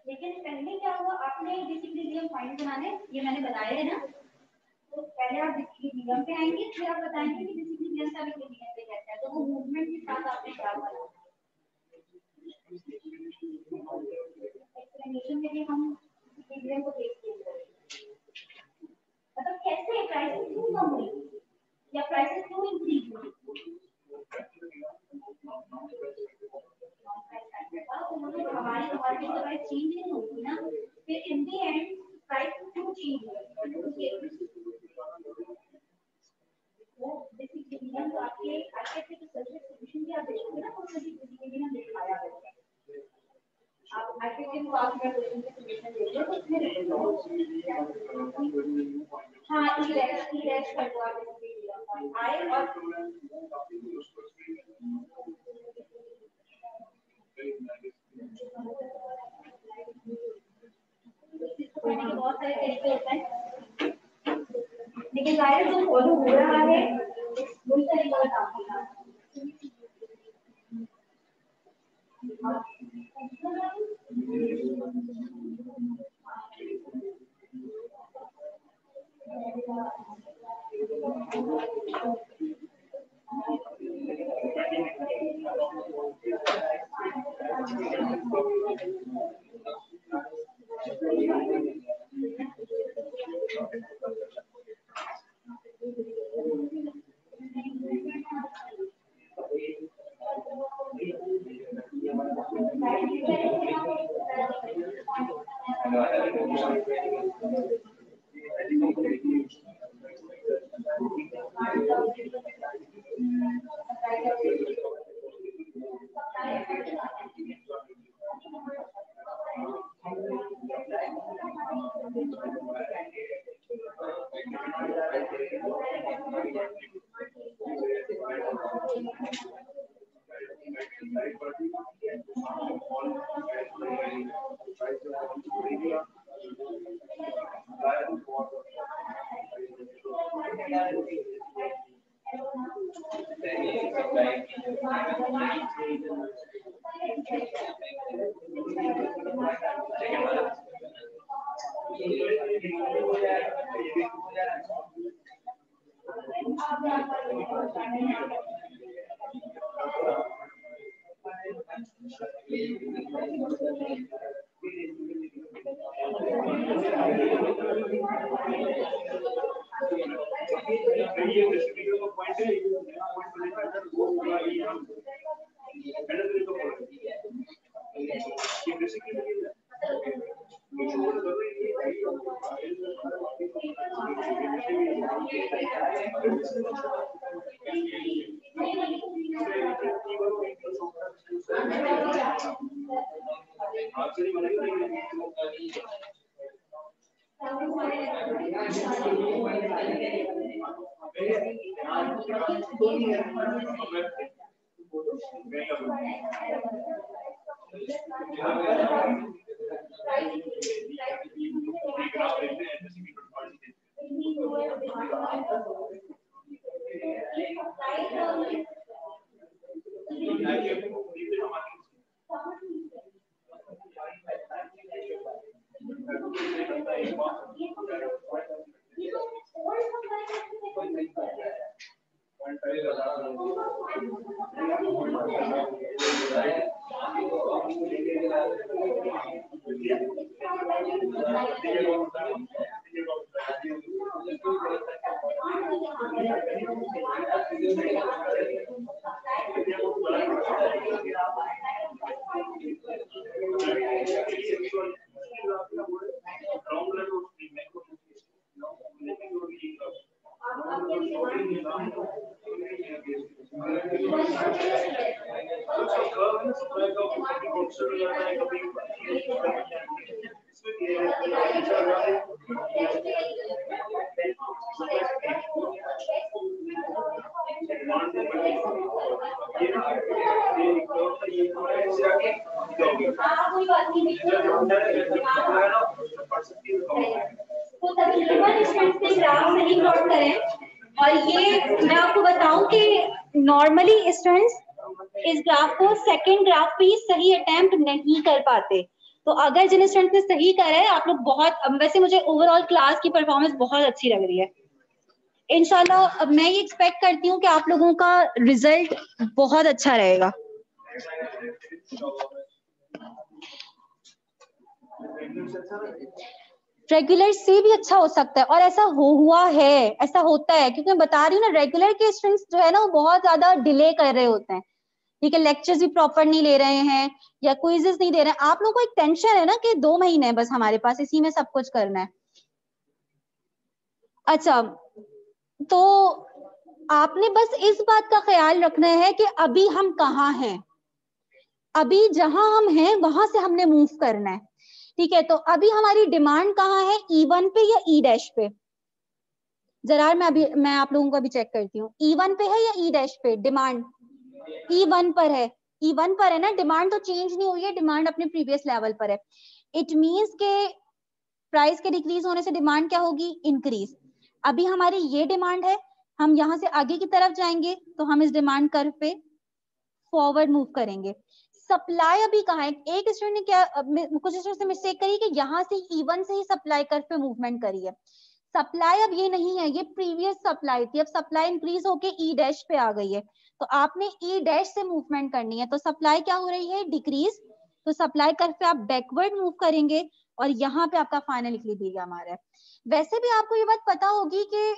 लेकिन पहले क्या हुआ, आपने डिसइक्विलिब्रियम पॉइंट बनाने, ये मैंने बताया है ना। तो पहले आप डिसइक्विलिब्रियम पे आएंगे, फिर आप बताएंगे कि डिसइक्विलिब्रियम का इक्विलिब्रियम पे कैसा है। तो वो मूवमेंट के साथ आपने क्या बनाया। एक्सप्लेनेशन के लिए हम इक्विलिब्रियम को देखते हैं, मतलब कैसे प्राइसेस क्यों कम हुई या प्राइसेस क्यों इंक्रीज हुई। हमारी क्वालिटी तो प्राइस चेंज नहीं होगी ना, फिर इन द एंड प्राइस क्यों चेंज हुई? वो डिसइक्विलिब्रियम तो आपके से सर्किट सॉल्यूशन भी आप देखोगे ना, तो सभी डिसइक्विलिब्रियम दिखाया है। आप आईपीसी को आप का क्वेश्चन के सॉल्यूशन देखिए तो इसमें हां ई डैश कर दो आप डिसइक्विलिब्रियम आए और करने के बहुत सारे तरीके होते हैं, लेकिन जाहिर जो फॉलो हो रहा है वही तरीका बताऊंगा। और ये मैं आपको बताऊं कि नॉर्मली स्टूडेंट्स इस ग्राफ को सेकंड ग्राफ पे सही अटेम्प्ट नहीं कर पाते, तो अगर जिन स्टूडेंट्स ने सही करा है आप लोग बहुत, वैसे मुझे ओवरऑल क्लास की परफॉर्मेंस बहुत अच्छी लग रही है। इंशाल्लाह मैं ये एक्सपेक्ट करती हूँ कि आप लोगों का रिजल्ट बहुत अच्छा रहेगा। रेगुलर से भी अच्छा हो सकता है और ऐसा हुआ है, ऐसा होता है, क्योंकि मैं बता रही हूँ ना, रेगुलर के स्टूडेंट्स जो है ना वो बहुत ज्यादा डिले कर रहे होते हैं, ठीक है, लेक्चर्स भी प्रॉपर नहीं ले रहे हैं या क्विजेस नहीं दे रहे हैं। आप लोगों को एक टेंशन है ना कि 2 महीने है बस हमारे पास, इसी में सब कुछ करना है। अच्छा, तो आपने बस इस बात का ख्याल रखना है कि अभी हम कहाँ हैं, अभी जहां हम हैं वहां से हमने मूव करना है, ठीक है। तो अभी हमारी डिमांड कहाँ है, E1 पे या E' पे? जरा मैं आप लोगों को अभी चेक करती हूँ, E1 पे है या E' पे डिमांड? E1 पर है, E1 पर है ना, डिमांड तो चेंज नहीं हुई है, डिमांड अपने प्रीवियस लेवल पर है। इट मींस के प्राइस के डिक्रीज होने से डिमांड क्या होगी, इंक्रीज। अभी हमारी ये डिमांड है, हम यहाँ से आगे की तरफ जाएंगे तो हम इस डिमांड कर्व पे फॉरवर्ड मूव करेंगे। सप्लाई अभी कहाँ है, एक स्टूडेंट ने क्या, कुछ स्टूडेंट ने मिस्टेक करी कि यहाँ से E1 से ही सप्लाई कर्व पे मूवमेंट करी है। सप्लाई अब ये नहीं है, ये प्रीवियस सप्लाई थी, अब सप्लाई इंक्रीज होके E' पे आ गई है, तो आपने E' से मूवमेंट करनी है, तो सप्लाई क्या हो रही है, डिक्रीज। तो सप्लाई कर्व पे आप बैकवर्ड मूव करेंगे और यहाँ पे आपका फाइनल इक्विलिब्रियम आ रहा है। वैसे भी आपको ये बात पता होगी कि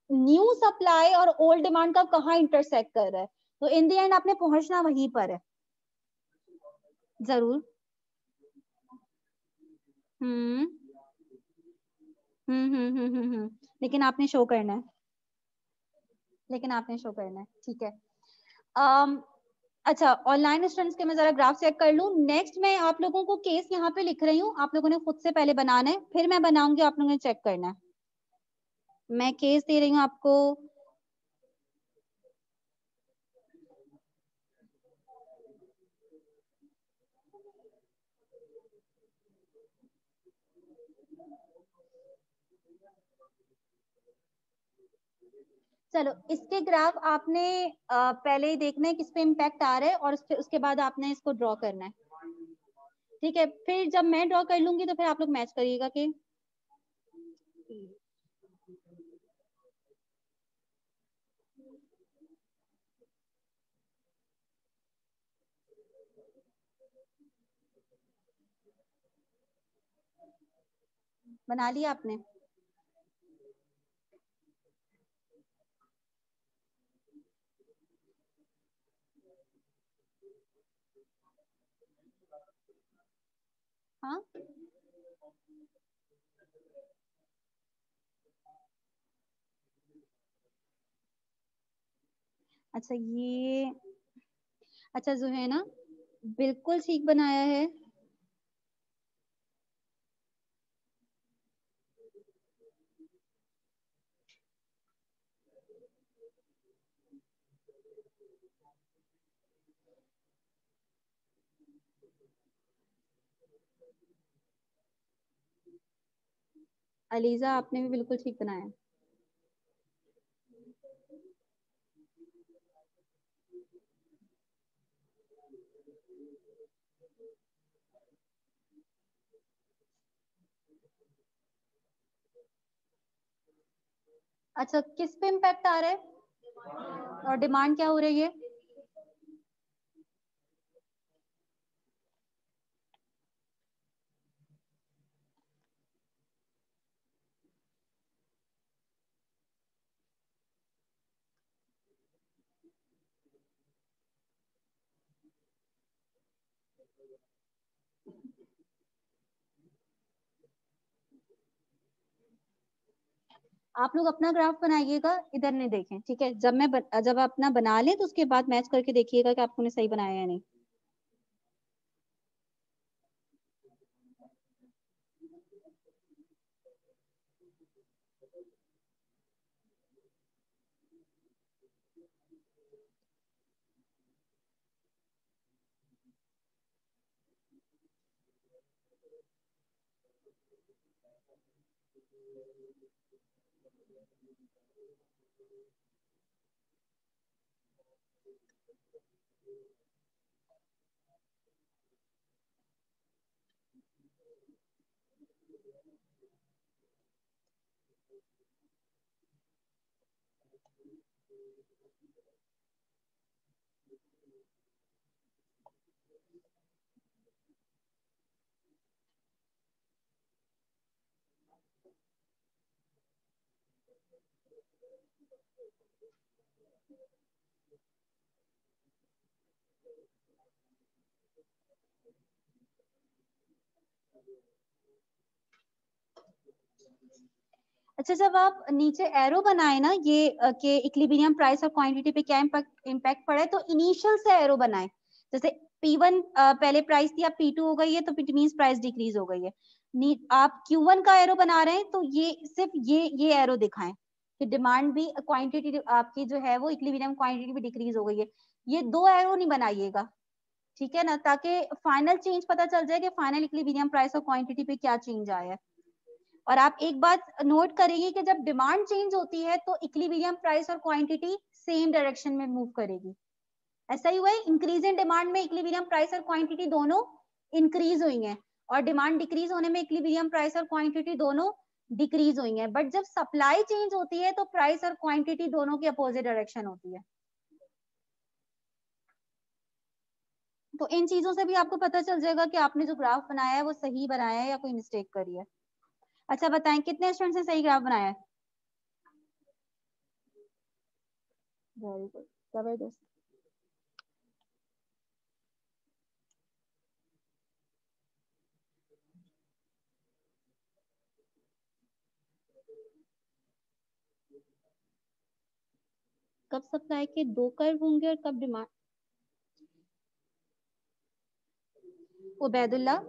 न्यू सप्लाई और ओल्ड डिमांड का कहाँ इंटरसेक्ट कर रहा है, तो इन दी एंड आपने पहुंचना वहीं पर है जरूर। हम्म लेकिन आपने शो करना है, लेकिन आपने शो करना है, ठीक है। अच्छा, ऑनलाइन स्टूडेंट्स के मैं जरा ग्राफ चेक कर लूं। नेक्स्ट मैं आप लोगों को केस यहाँ पे लिख रही हूँ, आप लोगों ने खुद से पहले बनाना है, फिर मैं बनाऊंगी, आप लोगों ने चेक करना है। मैं केस दे रही हूँ आपको, चलो इसके ग्राफ आपने पहले ही देखना है किस पे इम्पैक्ट आ रहा है, और उसके बाद आपने इसको ड्रॉ करना है, ठीक है। फिर जब मैं ड्रॉ कर लूंगी तो फिर आप लोग मैच करिएगा कि बना लिया आपने। हाँ, अच्छा ये, अच्छा जो है ना, बिल्कुल ठीक बनाया है। अलीजा आपने भी बिल्कुल ठीक बनाया। अच्छा किस पे इम्पैक्ट आ रहा है और डिमांड क्या हो रही है? आप लोग अपना ग्राफ बनाइएगा, इधर नहीं देखें, ठीक है? जब आप अपना बना लें तो उसके बाद मैच करके देखिएगा कि आपने सही बनाया या नहीं। अच्छा जब आप नीचे एरो बनाए ना ये के इक्विलिब्रियम प्राइस और क्वांटिटी पे क्या इम्पैक्ट पड़ा है, तो इनिशियल से एरो बनाए। जैसे P1 पहले प्राइस थी, अब P2 हो गई है, तो इट मींस प्राइस डिक्रीज हो गई है। आप Q1 का एरो बना रहे हैं तो ये सिर्फ ये एरो दिखाएं कि डिमांड भी, क्वांटिटी आपकी जो है वो इक्विलिब्रियम क्वांटिटी भी डिक्रीज हो गई है। ये दो एरो नहीं बनाइएगा, ठीक है ना, ताकि फाइनल चेंज पता चल जाए कि फाइनल इक्विलिब्रियम प्राइस और क्वांटिटी पे क्या चेंज आया है। और आप एक बात नोट करेंगे कि जब डिमांड चेंज होती है तो इक्विलिब्रियम प्राइस और क्वांटिटी सेम डायरेक्शन में मूव करेगी। ऐसा ही हुआ है, इंक्रीज इन डिमांड में इक्विलिब्रियम प्राइस और क्वांटिटी दोनों इंक्रीज हुई हैं, और डिमांड डिक्रीज होने में इक्विलिब्रियम प्राइस और क्वांटिटी दोनों डिक्रीज हुई हैं। बट जब सप्लाई चेंज होती है तो प्राइस और क्वांटिटी दोनों की अपोजिट डायरेक्शन होती है। तो इन चीजों से भी आपको पता चल जाएगा कि आपने जो ग्राफ बनाया है वो सही बनाया है या कोई मिस्टेक करी है। अच्छा बताएं कितने स्टूडेंट्स ने सही ग्राफ बनाया है? वेरी गुड, जबरदस्त। कब सप्लाई के दो कर्व होंगे और कब डिमांड? उबैदुल्ला,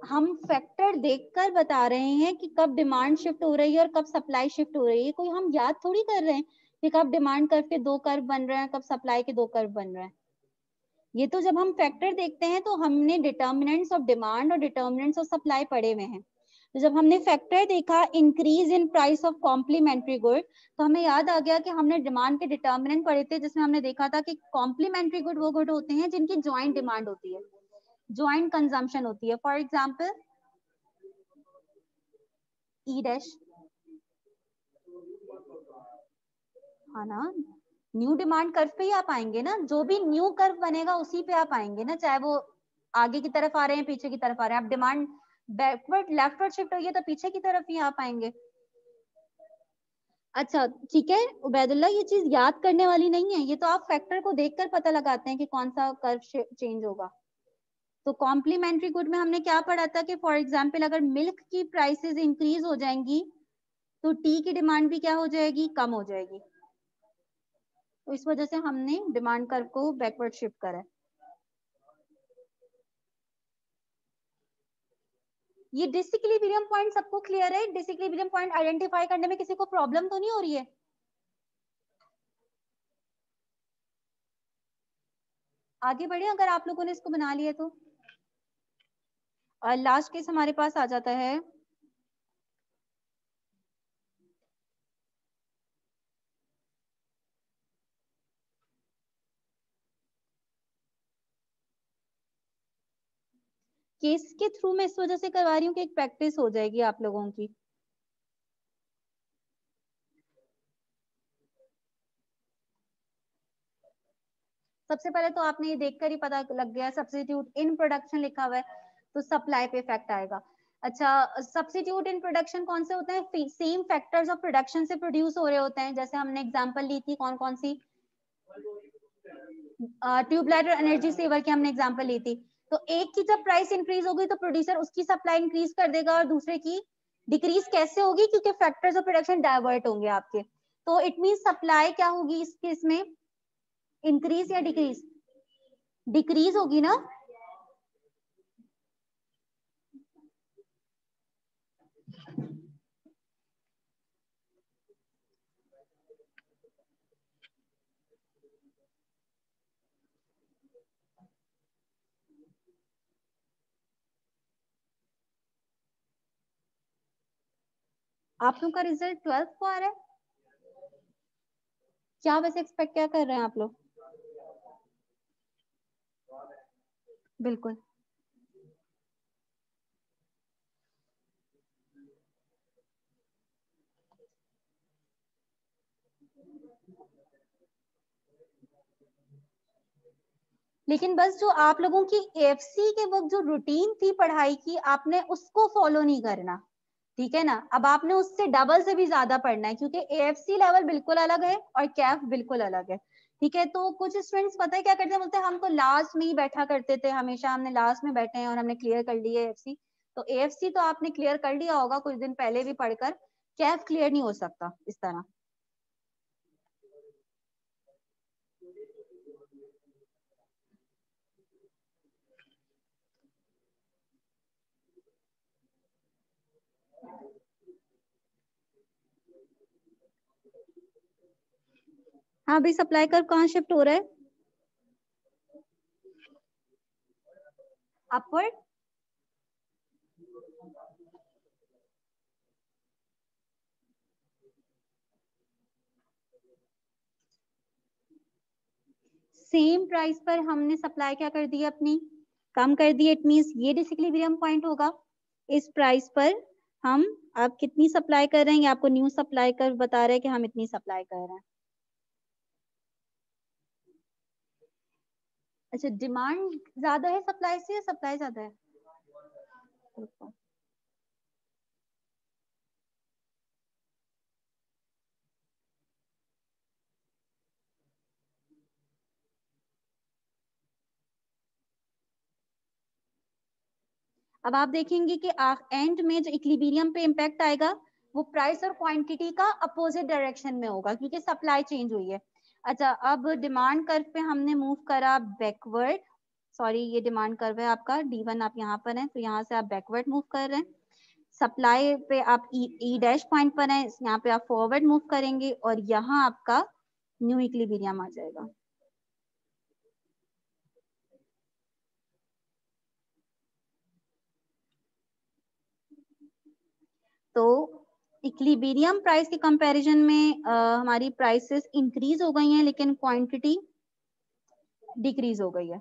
हम फैक्टर देखकर बता रहे हैं कि कब डिमांड शिफ्ट हो रही है और कब सप्लाई शिफ्ट हो रही है। कोई हम याद थोड़ी कर रहे हैं कि कब डिमांड कर्व के दो कर्व बन रहे हैं, कब सप्लाई के दो कर्व बन रहे हैं। ये तो जब हम फैक्टर देखते हैं तो हमने डिटर्मिनेंट्स ऑफ डिमांड और डिटर्मिनेंट्स ऑफ सप्लाई पढ़े हुए हैं। तो जब हमने फैक्टर देखा increase in price of complementary good, तो हमें याद आ गया कि हमने डिमांड के डिटर्मिनेंट पढ़े थे, जिसमें हमने देखा था कि कॉम्प्लीमेंट्री गुड वो गुड होते हैं जिनकी ज्वाइंट डिमांड होती है, ज्वाइंट कंजम्पशन होती है। फॉर एग्जाम्पल ई डैश, हाँ ना, न्यू डिमांड कर्व पे ही आप आएंगे ना, जो भी न्यू कर्व बनेगा उसी पे आप आएंगे ना, चाहे वो आगे की तरफ आ रहे हैं पीछे की तरफ आ रहे हैं। आप डिमांड बैकवर्ड लेफ्टवर्ड शिफ्ट होगी तो पीछे की तरफ ही आप आएंगे। अच्छा ठीक है उबैदुल्ला, ये चीज याद करने वाली नहीं है, ये तो आप फैक्टर को देखकर पता लगाते हैं कि कौन सा कर्व चेंज होगा। तो कॉम्प्लीमेंट्री गुड में हमने क्या पढ़ा था कि फॉर एग्जाम्पल अगर मिल्क की प्राइसेस इंक्रीज हो जाएंगी तो टी की डिमांड भी क्या हो जाएगी, कम हो जाएगी। तो इस वजह से हमने डिमांड कर्व को बैकवर्ड शिफ्ट करा है। ये डिसइक्विलिब्रियम पॉइंट सबको क्लियर है? डिसइक्विलिब्रियम पॉइंट आइडेंटिफाई करने में किसी को प्रॉब्लम तो नहीं हो रही है? आगे बढ़े अगर आप लोगों ने इसको बना लिया तो। और लास्ट केस हमारे पास आ जाता है केस के थ्रू मैं इस वजह से करवा रही हूँ कि एक प्रैक्टिस हो जाएगी आप लोगों की। सबसे पहले तो आपने ये देखकर ही पता लग गया, सब्स्टिट्यूट इन प्रोडक्शन लिखा हुआ है तो सप्लाई पे इफेक्ट आएगा। अच्छा, सब्स्टिट्यूट इन प्रोडक्शन कौन से होते हैं? सेम फैक्टर्स ऑफ प्रोडक्शन से प्रोड्यूस हो रहे होते हैं। जैसे हमने एग्जांपल ली थी कौन कौन सी, ट्यूबलाइट और एनर्जी सेवर की हमने एग्जांपल ली थी। तो एक की जब प्राइस इंक्रीज होगी तो प्रोड्यूसर उसकी सप्लाई इंक्रीज कर देगा और दूसरे की डिक्रीज कैसे होगी? क्योंकि फैक्टर्स ऑफ प्रोडक्शन डाइवर्ट होंगे आपके। तो इट मीन सप्लाई क्या होगी इस केस में, इंक्रीज या डिक्रीज? डिक्रीज होगी ना। आप लोग का रिजल्ट 12th को आ रहा है, क्या वैसे एक्सपेक्ट क्या कर रहे हैं आप लोग? बिल्कुल। लेकिन बस जो आप लोगों की एएफसी के वक्त जो रूटीन थी पढ़ाई की, आपने उसको फॉलो नहीं करना, ठीक है ना। अब आपने उससे डबल से भी ज्यादा पढ़ना है, क्योंकि एएफसी लेवल बिल्कुल अलग है और कैफ बिल्कुल अलग है, ठीक है। तो कुछ स्टूडेंट्स पता है क्या करते हैं, बोलते हैं हम तो लास्ट में ही बैठा करते थे, हमेशा हमने लास्ट में बैठे हैं और हमने क्लियर कर ली है एएफसी। तो एएफसी तो आपने क्लियर कर लिया होगा कुछ दिन पहले भी पढ़कर, कैफ क्लियर नहीं हो सकता इस तरह। हाँ भाई, सप्लाई कर्व कहाँ शिफ्ट हो रहा है? अपवर्ड। सेम प्राइस पर हमने सप्लाई क्या कर दी अपनी, कम कर दी। इट मींस ये डिसइक्विलिब्रियम पॉइंट होगा। इस प्राइस पर हम अब कितनी सप्लाई कर रहे हैं, ये आपको न्यू सप्लाई कर बता रहे हैं कि हम इतनी सप्लाई कर रहे हैं। अच्छा, डिमांड ज्यादा है सप्लाई से या सप्लाई ज्यादा है? अब आप देखेंगे कि एंड में जो इक्विलिब्रियम पे इम्पैक्ट आएगा वो प्राइस और क्वांटिटी का अपोजिट डायरेक्शन में होगा, क्योंकि सप्लाई चेंज हुई है। अच्छा, अब डिमांड कर्व पे हमने मूव करा बैकवर्ड। सॉरी, ये डिमांड कर्व है आपका D1, आप यहाँ पर हैं तो यहाँ से आप बैकवर्ड मूव कर रहे हैं। सप्लाई पे आप ई डैश पॉइंट पर हैं, यहाँ पे आप फॉरवर्ड मूव करेंगे और यहाँ आपका न्यू इक्विलिब्रियम आ जाएगा। तो इक्विलिब्रियम प्राइस के कंपैरिजन में हमारी प्राइसेस इंक्रीज हो गई हैं लेकिन क्वांटिटी डिक्रीज हो गई है।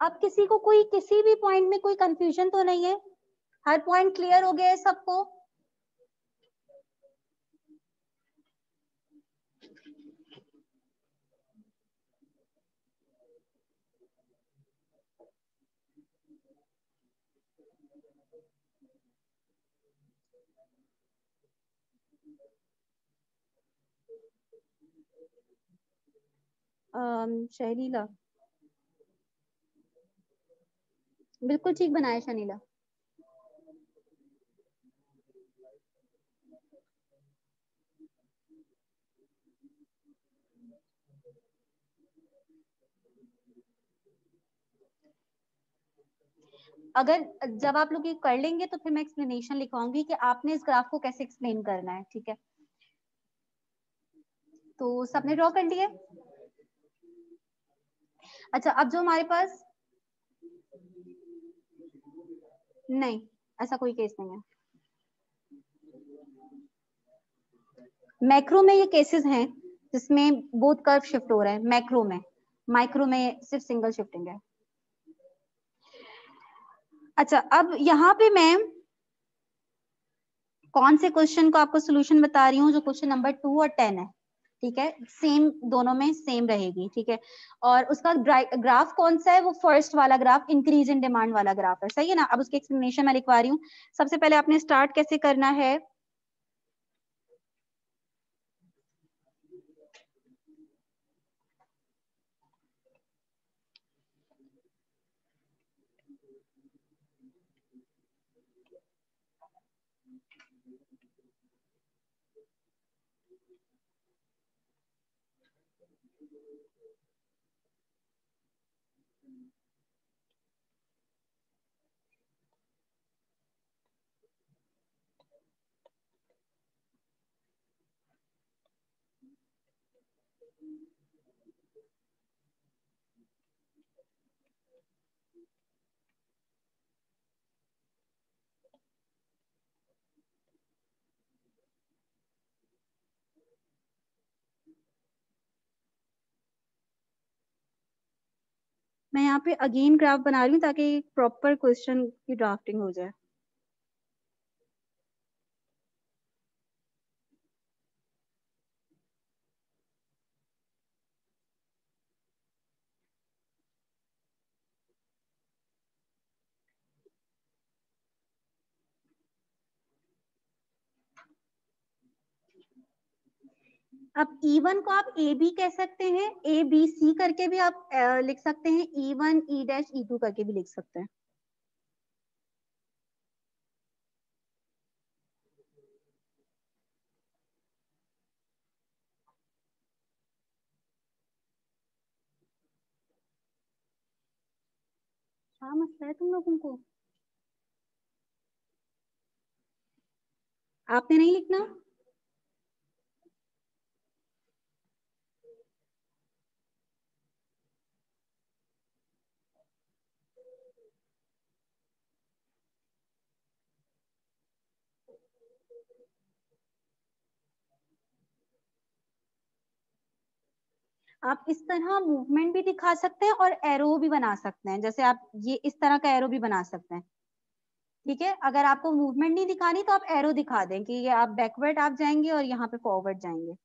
अब किसी को कोई किसी भी पॉइंट में कोई कंफ्यूजन तो नहीं है? हर पॉइंट क्लियर हो गया है सबको? शैलीला, बिल्कुल ठीक बनाया शनीला। अगर जब आप लोग ये कर लेंगे तो फिर मैं एक्सप्लेनेशन लिखवाऊंगी कि आपने इस ग्राफ को कैसे एक्सप्लेन करना है, ठीक है। तो सबने ड्रॉ कर लिया? अच्छा, अब जो हमारे पास, नहीं ऐसा कोई केस नहीं है। मैक्रो में ये केसेस हैं जिसमें बोथ कर्व शिफ्ट हो रहे हैं मैक्रो में, माइक्रो में सिर्फ सिंगल शिफ्टिंग है। अच्छा, अब यहाँ पे मैं कौन से क्वेश्चन को आपको सोल्यूशन बता रही हूँ, जो क्वेश्चन नंबर 2 और 10 है, ठीक है। सेम, दोनों में सेम रहेगी, ठीक है। और उसका ग्राफ कौन सा है, वो फर्स्ट वाला ग्राफ, इंक्रीज इन डिमांड वाला ग्राफ है, सही है ना। अब उसकी एक्सप्लेनेशन मैं लिखवा रही हूँ। सबसे पहले आपने स्टार्ट कैसे करना है, मैं यहाँ पे अगेन ग्राफ बना रही हूँ ताकि प्रॉपर क्वेश्चन की ड्राफ्टिंग हो जाए। अब E1 को आप ए बी कह सकते हैं, ए बी सी करके भी आप लिख सकते हैं, E1 ई डैश E2 करके भी लिख सकते हैं। क्या मसला है तुम लोगों को, आपने नहीं लिखना? आप इस तरह मूवमेंट भी दिखा सकते हैं और एरो भी बना सकते हैं, जैसे आप ये इस तरह का एरो भी बना सकते हैं, ठीक है। अगर आपको मूवमेंट नहीं दिखानी तो आप एरो दिखा दें कि ये आप बैकवर्ड आप जाएंगे और यहाँ पे फॉरवर्ड जाएंगे।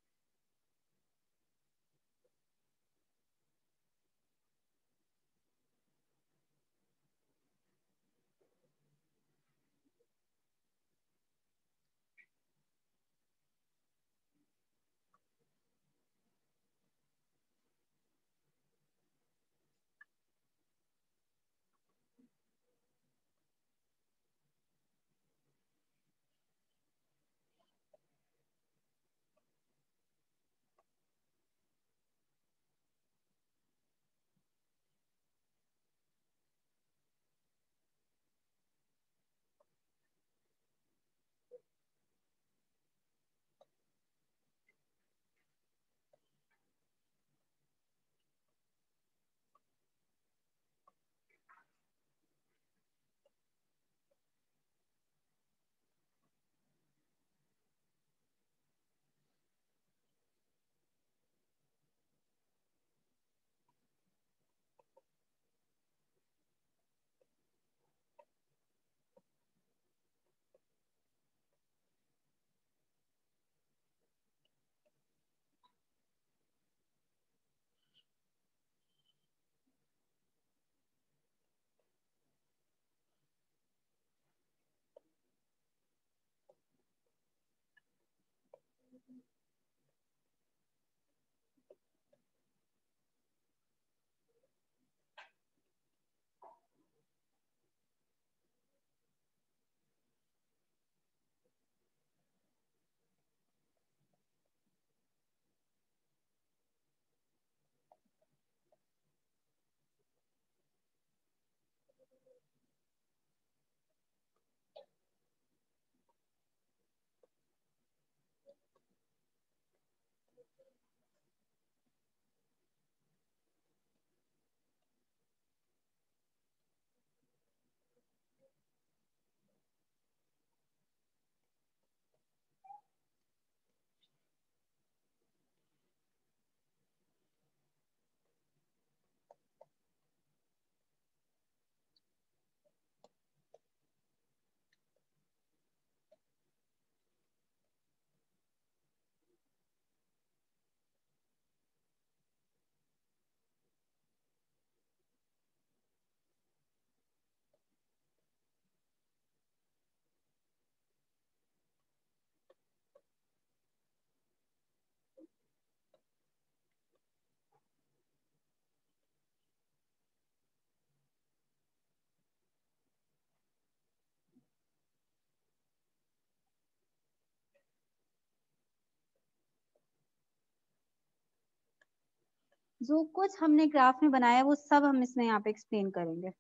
जो कुछ हमने ग्राफ में बनाया वो सब हम इसमें यहाँ पे एक्सप्लेन करेंगे।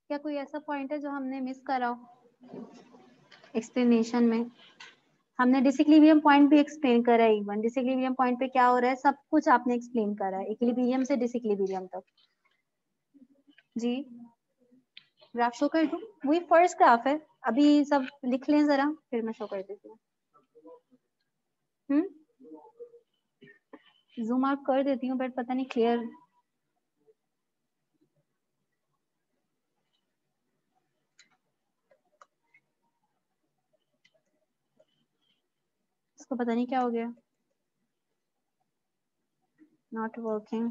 क्या कोई ऐसा पॉइंट है जो हमने मिस करा हो एक्सप्लेनेशन में? हमने डिसिक्लिबियम पॉइंट भी एक्सप्लेन करा है, इवन डिसिक्लिबियम पॉइंट पे क्या हो रहा है सब कुछ आपने एक्सप्लेन करा है, इक्विलिब्रियम से डिसिक्लिबियम तक। जी ग्राफ शो कर दूं? वही फर्स्ट ग्राफ है, अभी सब लिख लें जरा फिर मैं शो कर देती हूँ। जूम आउट कर देती हूँ बट पता नहीं क्लियर। इसको पता नहीं क्या हो गया, नॉट वर्किंग।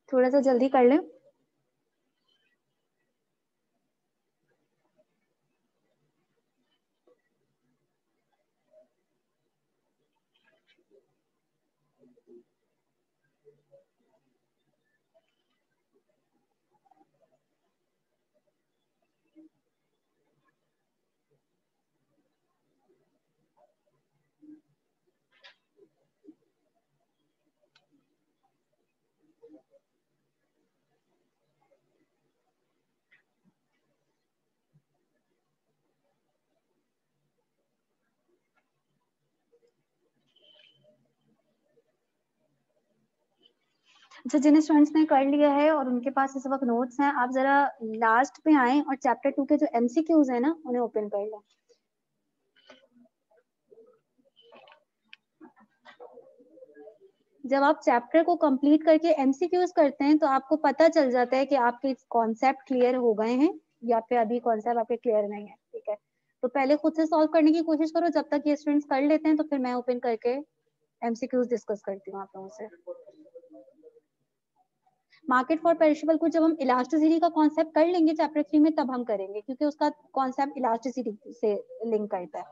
थोड़ा सा जल्दी कर लें। अच्छा, जिन स्टूडेंट्स ने कर लिया है और उनके पास इस वक्त नोट्स हैं, आप जरा लास्ट पे आए और चैप्टर 2 के जो एमसीक्यूज है ना उन्हें ओपन कर लें। जब आप चैप्टर को कंप्लीट करके एमसीक्यूज करते हैं तो आपको पता चल जाता है कि आपके कॉन्सेप्ट क्लियर हो गए हैं या फिर अभी कॉन्सेप्ट आपके क्लियर नहीं है। ठीक है, तो पहले खुद से सॉल्व करने की कोशिश करो, जब तक ये स्टूडेंट्स कर लेते हैं तो फिर मैं ओपन करके एमसीक्यूज डिस्कस करती हूँ आप लोगों से। मार्केट फॉर पेरिशेबल को जब हम इलास्टिसिटी का कॉन्सेप्ट कर लेंगे चैप्टर 3 में तब हम करेंगे, क्योंकि उसका कॉन्सेप्ट इलास्टिसिटी से लिंक करता है।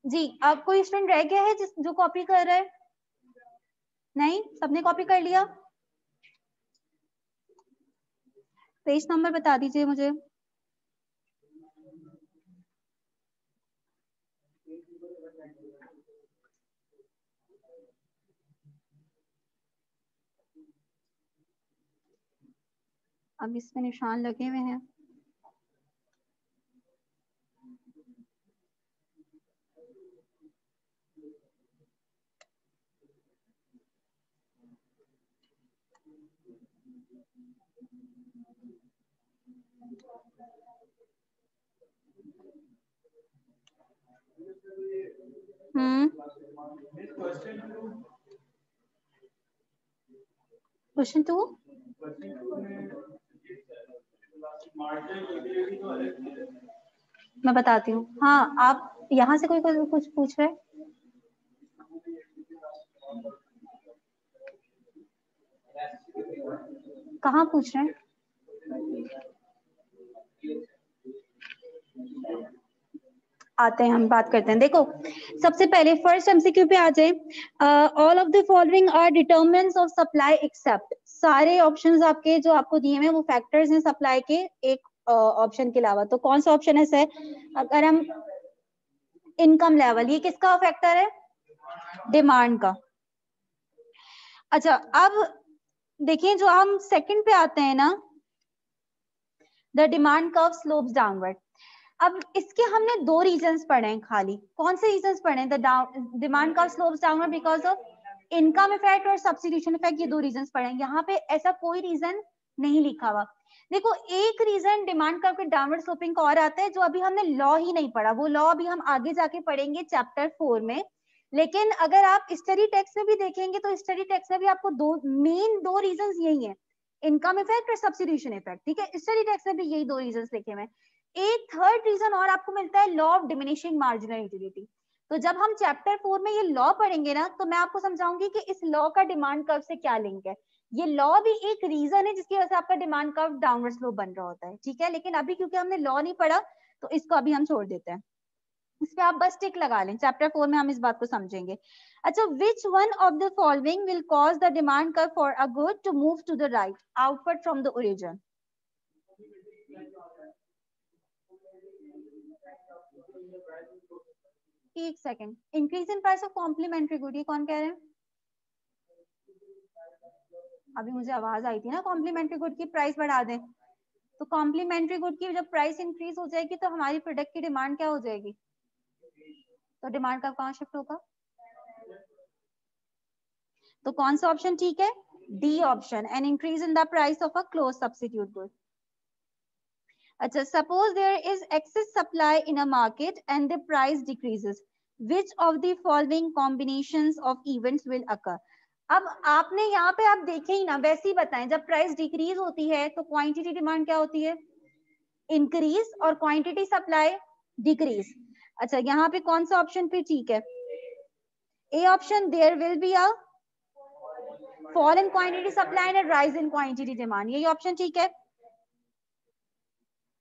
जी, अब कोई स्टूडेंट रह गया है जो कॉपी कर रहा है? नहीं, सबने कॉपी कर लिया? पेज नंबर बता दीजिए मुझे। अब इसमें निशान लगे हुए हैं। क्वेश्चन 2 मैं बताती हूँ। हाँ, आप यहाँ से कोई कुछ पूछ रहे हैं? कहाँ पूछ रहे हैं? आते हैं, हम बात करते हैं। देखो, सबसे पहले फर्स्ट एमसीक्यू पे आ जाए। All of the following are determinants of supply except, सारे ऑप्शंस आपके जो आपको दिए हैं वो फैक्टर्स हैं सप्लाई के, एक ऑप्शन के अलावा। तो कौन सा ऑप्शन है सर? अगर हम इनकम लेवल, ये किसका फैक्टर है? डिमांड का। अच्छा, अब देखिए जो हम सेकंड पे आते हैं ना, the demand curve slopes downward. अब इसके हमने दो रीजंस पढ़े हैं खाली। कौन से रीजंस पढ़े हैं? The demand curve slopes downward because of income effect और सब्स्टिट्यूशन इफेक्ट, ये दो रीजंस पढ़े हैं। यहाँ पे ऐसा कोई रीजन नहीं लिखा हुआ। देखो, एक रीजन डिमांड कर्व के डाउनवर्ड स्लोपिंग का और आता है जो अभी हमने लॉ ही नहीं पढ़ा, वो लॉ अभी हम आगे जाके पढ़ेंगे चैप्टर 4 में। लेकिन अगर आप स्टडी टेक्स्ट में भी देखेंगे तो स्टडी टेक्स्ट में भी आपको दो रीजंस यही है, इनकम इफेक्ट और सब्स्टिट्यूशन इफेक्ट। ठीक है, स्टडी टेक्स्ट में भी यही दो रीजंस लिखे हुए हैं। एक थर्ड रीजन और आपको मिलता है, law of diminishing marginal utility. तो जब हम चैप्टर 4 में ये लॉ पढ़ेंगे ना, तो मैं आपको समझाऊंगी कि इस लॉ का डिमांड कर्व से क्या लिंक है। ये लॉ भी एक रीजन है जिसकी वजह से आपका डिमांड कर्व डाउनवर्ड स्लोप बन रहा होता है। ठीक है, लेकिन अभी क्योंकि हमने लॉ नहीं पढ़ा तो इसको अभी हम छोड़ देते हैं। इस पे आप बस टिक लगा लें, चैप्टर 4 में हम इस बात को समझेंगे। अच्छा, which one of the following will cause the demand curve for a good to move to the right outward from the origin? एक second, increase in price of complementary good, ये कौन कह रहे हैं? अभी मुझे आवाज आई थी ना, कॉम्प्लीमेंट्री गुड की प्राइस बढ़ा दें। तो कॉम्प्लीमेंट्री गुड की जब प्राइस इंक्रीज हो जाएगी तो हमारी प्रोडक्ट की डिमांड क्या हो जाएगी? तो डिमांड का कहाँ शिफ्ट होगा? तो कौन सा ऑप्शन ठीक है? D option, an increase in the price of a close substitute good. अच्छा, suppose there is excess supply in a market and the price decreases, which of the following combinations of events will occur? अब आपने यहाँ पे आप देखे ही ना, वैसे ही बताएं, जब प्राइस डिक्रीज होती है तो क्वांटिटी डिमांड क्या होती है? इंक्रीज, और क्वांटिटी सप्लाई डिक्रीज। अच्छा, यहाँ पे कौन सा ऑप्शन पे ठीक है? A option, there will be a fall in quantity supply and rise in quantity demand, यही ऑप्शन ठीक है।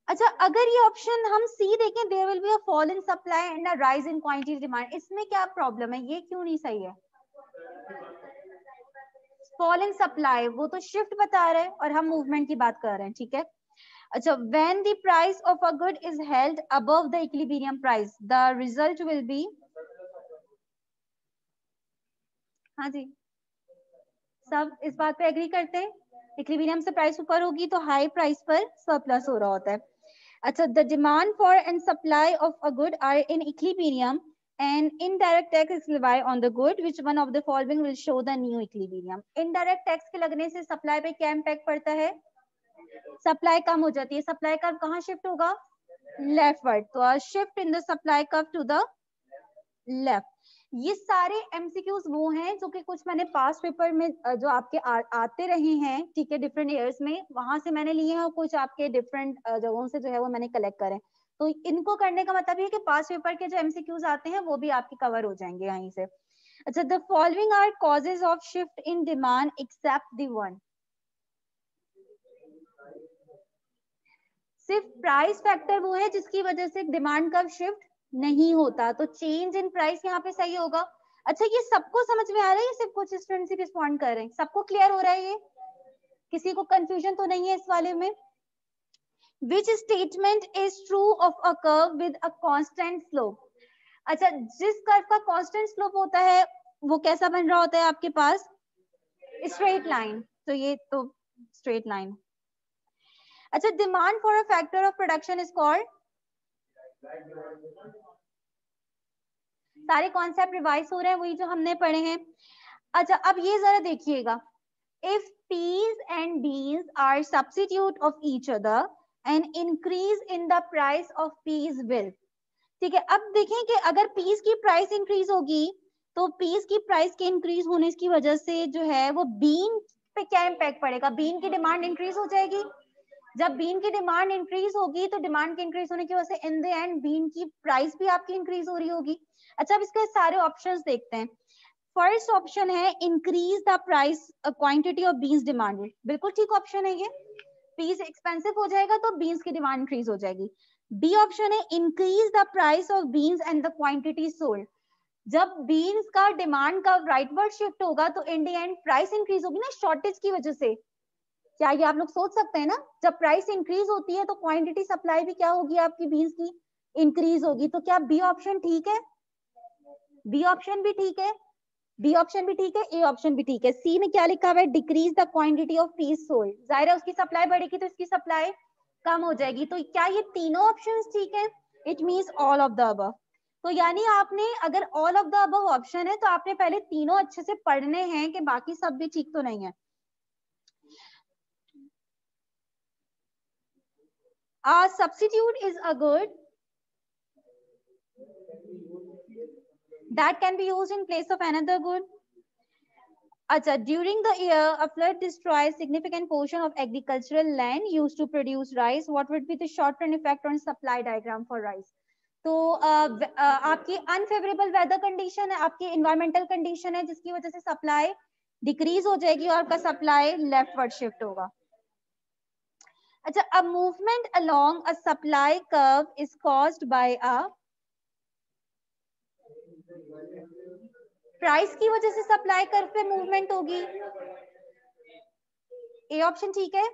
अच्छा, अगर ये ऑप्शन हम सी देखें, there will be a fall in supply and a rise in quantity demand, इसमें क्या प्रॉब्लम है? ये क्यों नहीं सही है? फॉल इन सप्लाई वो तो शिफ्ट बता रहे हैं और हम मूवमेंट की बात कर रहे हैं। ठीक है। अच्छा, when the price of a good is held above the equilibrium price, the result will be, हाँ जी, सब इस बात पे एग्री करते हैं? इक्विलिब्रियम से प्राइस ऊपर होगी तो हाई प्राइस पर सरप्लस हो रहा होता है। अच्छा, the demand for and supply of a good are in equilibrium and indirect tax is levied on the good, which one of the following will show the new equilibrium? indirect tax के लगने से सप्लाई पे क्या इम्पैक्ट पड़ता है? सप्लाई कम हो जाती है। सप्लाई कर्व कहाँ शिफ्ट होगा? लेफ्टवर्ड। तो shift in the supply curve to the left. ये सारे एमसीक्यूज वो हैं जो कि कुछ मैंने पास्ट पेपर में जो आपके आते रहे हैं, ठीक है, डिफरेंट ईयर्स में, वहां से मैंने लिए हैं, और कुछ आपके डिफरेंट जगहों से जो है वो मैंने कलेक्ट करे। तो इनको करने का मतलब ये कि पास्ट पेपर के जो एमसीक्यूज आते हैं वो भी आपके कवर हो जाएंगे यहीं से। अच्छा, the following are causes of shift in demand except the one. सिर्फ प्राइस फैक्टर वो है जिसकी वजह से डिमांड का शिफ्ट नहीं होता, तो चेंज इन प्राइस यहाँ पे सही होगा। अच्छा, ये सबको समझ में आ रहा है? ये सिर्फ कुछ स्टूडेंट्स ही रिस्पॉन्ड कर रहे हैं? सबको क्लियर हो रहा है? ये किसी को कंफ्यूजन तो नहीं है इस वाले में? Which statement is true of a curve with a constant slope? अच्छा, जिस कर्व का कांस्टेंट स्लोप होता है वो कैसा बन रहा होता है आपके पास? Straight line. तो ये तो स्ट्रेट लाइन। अच्छा, demand for a factor of production is called? सारे कॉन्सेप्ट रिवाइज हो रहे हैं, वही जो हमने पढ़े हैं। अच्छा, अब ये जरा देखिएगा, if peas and beans are substitute of each other, an increase in the price of peas will. ठीक है, अब देखें कि अगर पीस की प्राइस इंक्रीज होगी तो पीस की प्राइस के इंक्रीज होने की वजह से जो है वो बीन पे क्या इम्पैक्ट पड़ेगा, बीन की डिमांड इंक्रीज हो जाएगी। जब बीन की डिमांड इंक्रीज होगी तो डिमांड के इंक्रीज होने की वजह से इन द एंड बीन की प्राइस भी आपकी इंक्रीज हो रही होगी। अच्छा, अब इसके सारे ऑप्शंस देखते हैं। फर्स्ट ऑप्शन है increase the price quantity of beans demanded, बिल्कुल ठीक ऑप्शन है ये। पीस एक्सपेंसिव हो जाएगा तो बीन्स की डिमांड इंक्रीज हो जाएगी। बी ऑप्शन है increase the price of beans and the quantity sold, जब बीन्स का डिमांड का राइटवर्ड शिफ्ट होगा तो in the end price increase होगी ना शॉर्टेज की वजह से। क्या ये आप लोग सोच सकते हैं ना, जब प्राइस इंक्रीज होती है तो क्वांटिटी सप्लाई भी क्या होगी आपकी बीन्स की, इंक्रीज होगी। तो क्या बी ऑप्शन ठीक है? बी ऑप्शन भी ठीक है, बी ऑप्शन भी ठीक है, ए ऑप्शन भी ठीक है। सी में क्या लिखा हुआ है, decrease the quantity of peace sold, जाहिर है उसकी सप्लाई बढ़ेगी तो इसकी सप्लाई कम हो जाएगी। तो क्या ये तीनों ऑप्शंस ठीक है? It means all of the above. तो यानी आपने अगर all of the above option है तो आपने पहले तीनों अच्छे से पढ़ने हैं कि बाकी सब भी ठीक तो नहीं है। A substitute is a good that can be used in place of another good. Acha, during the year, a flood destroys significant portion of agricultural land used to produce rice. What would be the short-term effect on supply diagram for rice? तो आपकी अनफेवरेबल वेदर कंडीशन है, आपकी इन्वायरमेंटल कंडीशन है जिसकी वजह से सप्लाई डिक्रीज हो जाएगी और आपका सप्लाई लेफ्टवर्ड शिफ्ट होगा। अच्छा, a movement along a supply curve is caused by a price की वजह से सप्लाई कर्व पे मूवमेंट होगी। ए ऑप्शन ठीक है।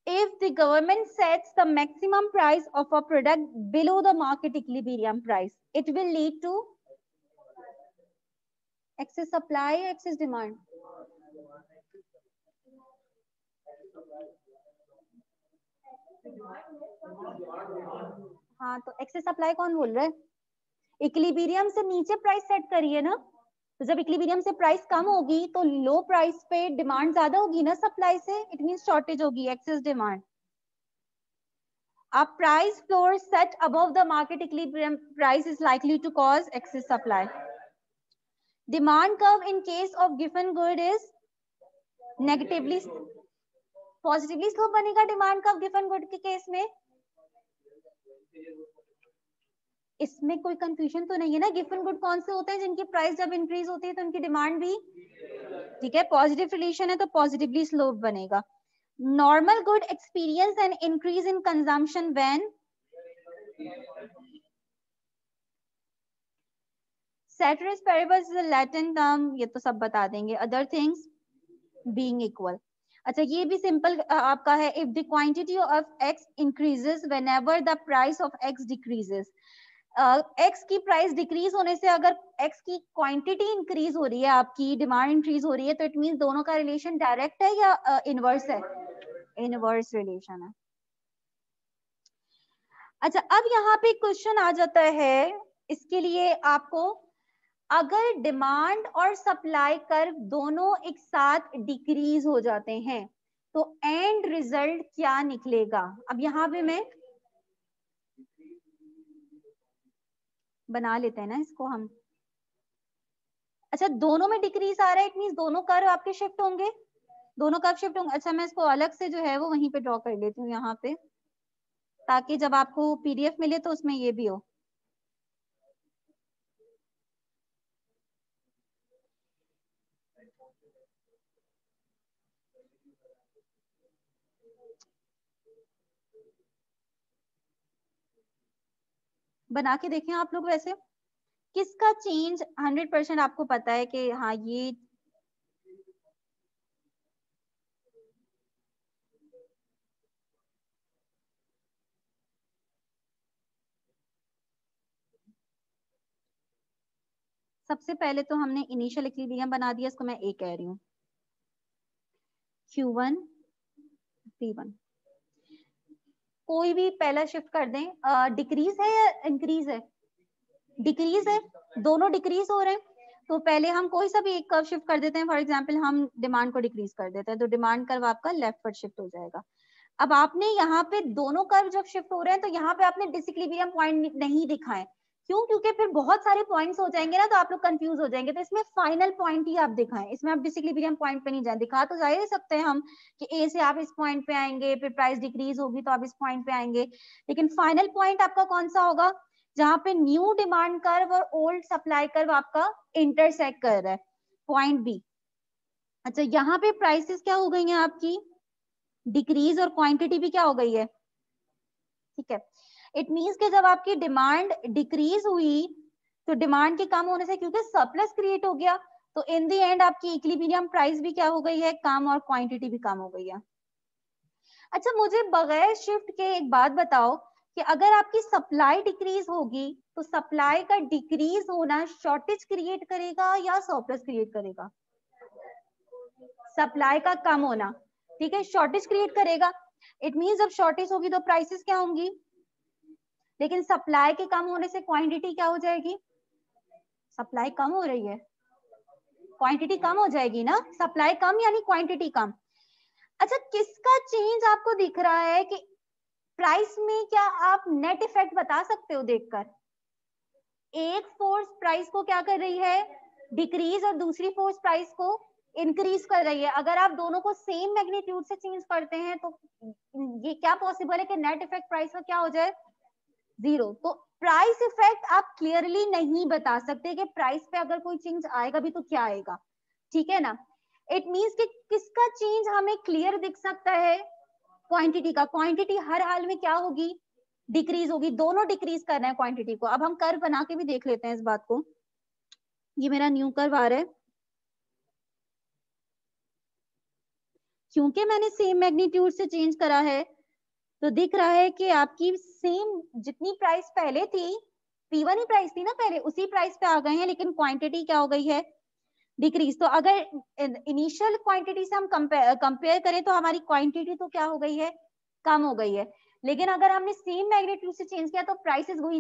If the government sets the maximum price of a product below the market equilibrium price, it will lead to excess supply, excess demand. हाँ, तो एक्सेस सप्लाई कौन बोल रहा है? इक्विलिब्रियम से नीचे प्राइस सेट करिए ना, तो जब इक्विलिब्रियम से प्राइस कम होगी तो लो प्राइस पे डिमांड ज्यादा होगी ना सप्लाई से, इट मींस शॉर्टेज होगी, excess demand. A price floor set above the market equilibrium price is likely to cause excess supply. Demand curve in case of given good is negatively, positively slope बनेगा डिमांड कर्व given good के केस में। इसमें कोई कंफ्यूजन तो नहीं है ना, गिवन गुड कौन से होते हैं जिनकी प्राइस जब इंक्रीज होती है तो उनकी डिमांड भी ठीक है, पॉजिटिव रिलेशन है तो पॉजिटिवली स्लोप बनेगा। Normal good experience and increase in consumption when ceteris paribus is a Latin term, ये तो सब बता देंगे। other things being equal, अच्छा ये भी सिंपल आपका है, if the quantity of x increases whenever the price of x decreases, x की प्राइस डिक्रीज होने से अगर x की क्वांटिटी इंक्रीज हो रही है, आपकी डिमांड इंक्रीज हो रही है, तो इट मींस दोनों का रिलेशन डायरेक्ट है या इनवर्स है? इनवर्स रिलेशन है। अच्छा, अब यहाँ पे क्वेश्चन आ जाता है, इसके लिए आपको अगर डिमांड और सप्लाई कर्व दोनों एक साथ डिक्रीज हो जाते हैं तो एंड रिजल्ट क्या निकलेगा? अब यहाँ पे मैं बना लेते हैं ना इसको हम। अच्छा, दोनों में डिक्रीज आ रहा है, इट मींस दोनों कर्व आपके शिफ्ट होंगे, दोनों कर्व शिफ्ट होंगे। अच्छा, मैं इसको अलग से जो है वो वहीं पे ड्रॉ कर लेती हूँ यहाँ पे, ताकि जब आपको पीडीएफ मिले तो उसमें ये भी हो। बना के देखें आप लोग, वैसे किसका चेंज 100% आपको पता है कि हाँ ये सबसे पहले तो हमने इनिशियल इक्विलिब्रियम बना दिया, इसको मैं ए कह रही हूँ, Q1 P1। कोई भी पहला शिफ्ट कर दें, डिक्रीज है या इंक्रीज है? डिक्रीज है, दोनों डिक्रीज हो रहे हैं। तो पहले हम कोई सा भी एक कर्व शिफ्ट कर देते हैं, फॉर एग्जांपल हम डिमांड को डिक्रीज कर देते हैं, तो डिमांड कर्व आपका लेफ्ट पर शिफ्ट हो जाएगा। अब आपने यहाँ पे दोनों कर्व जब शिफ्ट हो रहे हैं तो यहाँ पे आपने डिसइक्विलिब्रियम पॉइंट नहीं दिखाए, क्यों? क्योंकि फिर बहुत सारे पॉइंट्स हो जाएंगे ना, तो आप लोग कंफ्यूज हो जाएंगे। तो इसमें फाइनल पॉइंट ही आप दिखाएं, इसमें आप डिसइक्विलिब्रियम पॉइंट पे नहीं जाए। दिखा तो जा ही सकते हैं हम कि ए से आप इस पॉइंट पे आएंगे, फिर प्राइस डिक्रीज होगी तो आप इस पॉइंट पे आएंगे, लेकिन फाइनल पॉइंट आपका कौन सा होगा? जहां पे न्यू डिमांड कर्व और ओल्ड सप्लाई कर्व आपका इंटरसेक्ट कर रहा है, पॉइंट बी। अच्छा, यहाँ पे प्राइसेस क्या हो गई हैं आपकी? डिक्रीज, और क्वांटिटी भी क्या हो गई है? ठीक है, इट मींस कि जब आपकी डिमांड डिक्रीज हुई तो डिमांड के कम होने से क्योंकि सरप्लस क्रिएट हो गया, तो इन द एंड आपकी इक्विलिब्रियम प्राइस भी क्या हो गई है? कम, और क्वांटिटी भी कम हो गई है। अच्छा, मुझे बगैर शिफ्ट के एक बात बताओ कि अगर आपकी सप्लाई डिक्रीज होगी तो सप्लाई का डिक्रीज होना शॉर्टेज क्रिएट करेगा या सरप्लस क्रिएट करेगा? सप्लाई का कम होना, ठीक है, शॉर्टेज क्रिएट करेगा। इट मींस जब शॉर्टेज होगी तो प्राइसेस क्या होंगी, लेकिन सप्लाई के कम होने से क्वांटिटी क्या हो जाएगी? सप्लाई कम हो रही है, क्वांटिटी कम हो जाएगी ना, सप्लाई कम यानी क्वांटिटी कम। अच्छा, किसका चेंज आपको दिख रहा है कि प्राइस में? क्या आप नेट इफेक्ट बता सकते हो देखकर? एक फोर्स प्राइस को क्या कर रही है? डिक्रीज, और दूसरी फोर्स प्राइस को इंक्रीज कर रही है। अगर आप दोनों को सेम मैग्नीट्यूड से चेंज करते हैं तो ये क्या पॉसिबल है कि नेट इफेक्ट प्राइस का क्या हो जाए? जीरो। तो प्राइस इफेक्ट आप क्लियरली नहीं बता सकते कि प्राइस पे अगर कोई चेंज आएगा भी तो क्या आएगा, ठीक है ना। इट मींस कि किसका चेंज हमें क्लियर दिख सकता है? क्वांटिटी का। क्वांटिटी हर हाल में क्या होगी? डिक्रीज होगी। दोनों डिक्रीज करना है क्वांटिटी को। अब हम कर्व बना के भी देख लेते हैं इस बात को। ये मेरा न्यू कर्व आ रहा है, क्योंकि मैंने सेम मैग्नीट्यूड से चेंज करा है तो दिख रहा है कि आपकी सेम जितनी प्राइस पहले थी, P1 ही प्राइस थी ना पहले, उसी प्राइस पे आ गए हैं, लेकिन क्वांटिटी क्या हो गई है? डिक्रीज। तो अगर इनिशियल क्वांटिटी से हम कंपेयर करें तो हमारी क्वांटिटी तो क्या हो गई है? कम हो गई है। लेकिन अगर हमने सेम मैग्नीट्यूड से चेंज किया तो प्राइसेस वही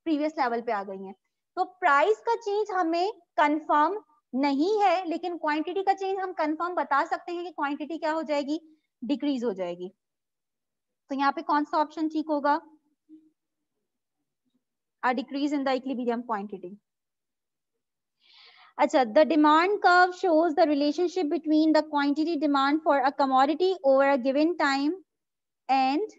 प्रीवियस लेवल पे आ गई हैं। तो प्राइस का चेंज हमें कंफर्म नहीं है, लेकिन क्वांटिटी का चेंज हम कंफर्म बता सकते हैं कि क्वांटिटी क्या हो जाएगी? डिक्रीज हो जाएगी। तो यहाँ पे कौन सा ऑप्शन ठीक होगा? A decrease in the equilibrium quantity. अच्छा, the demand curve shows the relationship between the quantity demand for a commodity over a given time and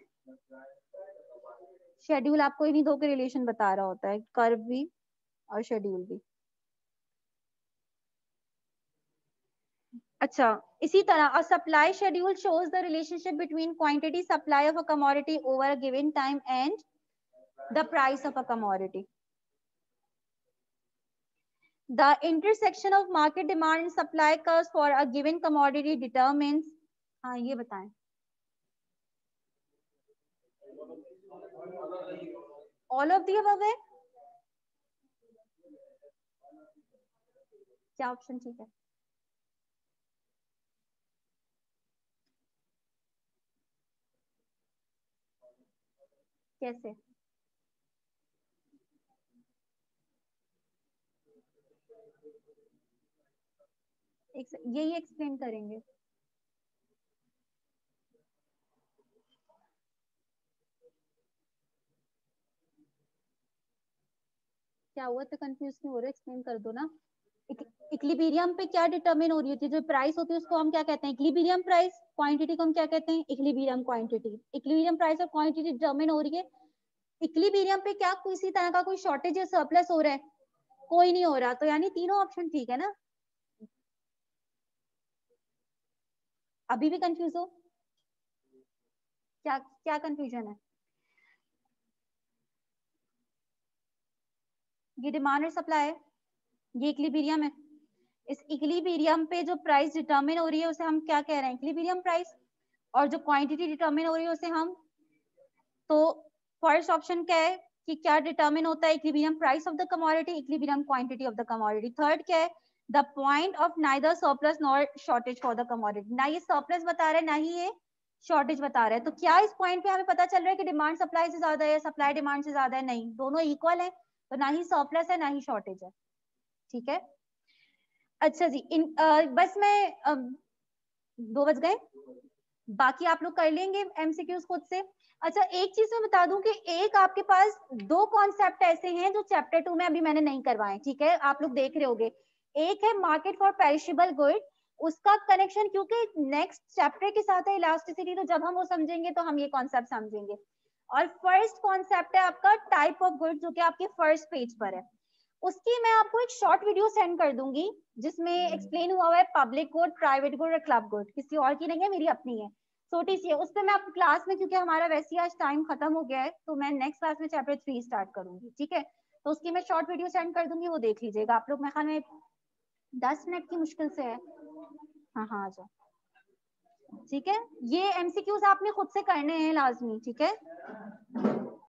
schedule। आपको इन्हीं दो के रिलेशन बता रहा होता है, कर्व भी और शेड्यूल भी। अच्छा, इसी तरह a supply schedule shows the relationship between quantity supply of a commodity over a given time and the price of a commodity. The intersection of market demand and supply curves for a given commodity determines। हाँ, ये बताएं। All of the above है? क्या ऑप्शन ठीक है? कैसे? यही एक्सप्लेन करेंगे। क्या हुआ? तो कंफ्यूज क्यों हो रहे? एक्सप्लेन कर दो ना। इक्विलिब्रियम पे क्या डिटरमिन हो रही होती है? जो प्राइस होती है उसको हम क्या कहते हैं? Equilibrium price. क्वांटिटी को हम क्या कहते हैं? Equilibrium quantity. इक्विलिब्रियम प्राइस और क्वांटिटी डिटरमिन हो रही है। इक्विलिब्रियम पे क्या किसी तरह का कोई शॉर्टेज या सरप्लस हो रहा है? कोई नहीं हो रहा, तो यानी तीनों ऑप्शन ठीक है ना। अभी भी कंफ्यूज हो? क्या क्या कंफ्यूजन है? ये डिमांड और सप्लाई है, ये इक्विलिब्रियम है। इस इक्विलिब्रियम पे जो प्राइस डिटरमिन हो रही है उसे हम क्या कह रहे हैं? Equilibrium price. और जो क्वांटिटी डिटरमिन हो रही है उसे हम, तो फर्स्ट ऑप्शन क्या है कि क्या डिटरमिन होता है? Equilibrium price of the commodity, equilibrium quantity of the commodity. Third क्या है? The point of neither surplus nor shortage for the commodity. ना ये सरप्लस बता रहा है, ना ही ये शॉर्टेज बता रहा है। तो क्या इस पॉइंट पे हमें पता चल रहा है कि डिमांड सप्लाई से ज्यादा है, सप्लाई डिमांड से ज्यादा है? नहीं, दोनों इक्वल है, तो ना ही सरप्लस है ना ही शॉर्टेज है। ठीक है, अच्छा जी, बस मैं 2 बज गए, बाकी आप लोग कर लेंगे एमसीक्यूज खुद से। अच्छा, एक चीज मैं बता दूं कि एक आपके पास 2 कॉन्सेप्ट ऐसे हैं जो चैप्टर 2 में अभी मैंने नहीं करवाए, ठीक है, आप लोग देख रहे होगे। एक है मार्केट फॉर पेरिशेबल गुड, उसका कनेक्शन क्योंकि नेक्स्ट चैप्टर के साथ है इलास्टिसिटी, तो जब हम वो समझेंगे तो हम ये कॉन्सेप्ट समझेंगे। और फर्स्ट कॉन्सेप्ट है आपका टाइप ऑफ गुड, जो कि आपके फर्स्ट पेज पर है। उसकी मैं आपको एक शॉर्ट वीडियो सेंड कर दूंगी जिसमें एक्सप्लेन हुआ है पब्लिक गुड, प्राइवेट गुड और क्लब गुड, किसी और की नहीं है, मेरी अपनी है, छोटी सी है। उस पर मैं आपको क्लास में, क्योंकि हमारा वैसे ही आज टाइम खत्म हो गया है, तो मैं नेक्स्ट क्लास में चैप्टर 3 स्टार्ट करूंगी, ठीक है। तो उसकी मैं शॉर्ट वीडियो सेंड कर दूंगी, वो देख लीजिएगा आप लोग। मैं ख्याल में 10 मिनट की मुश्किल से है। हाँ हाँ, आ जाओ, ठीक है। ये एमसीक्यूज आपने खुद से करने हैं लाजमी, ठीक है।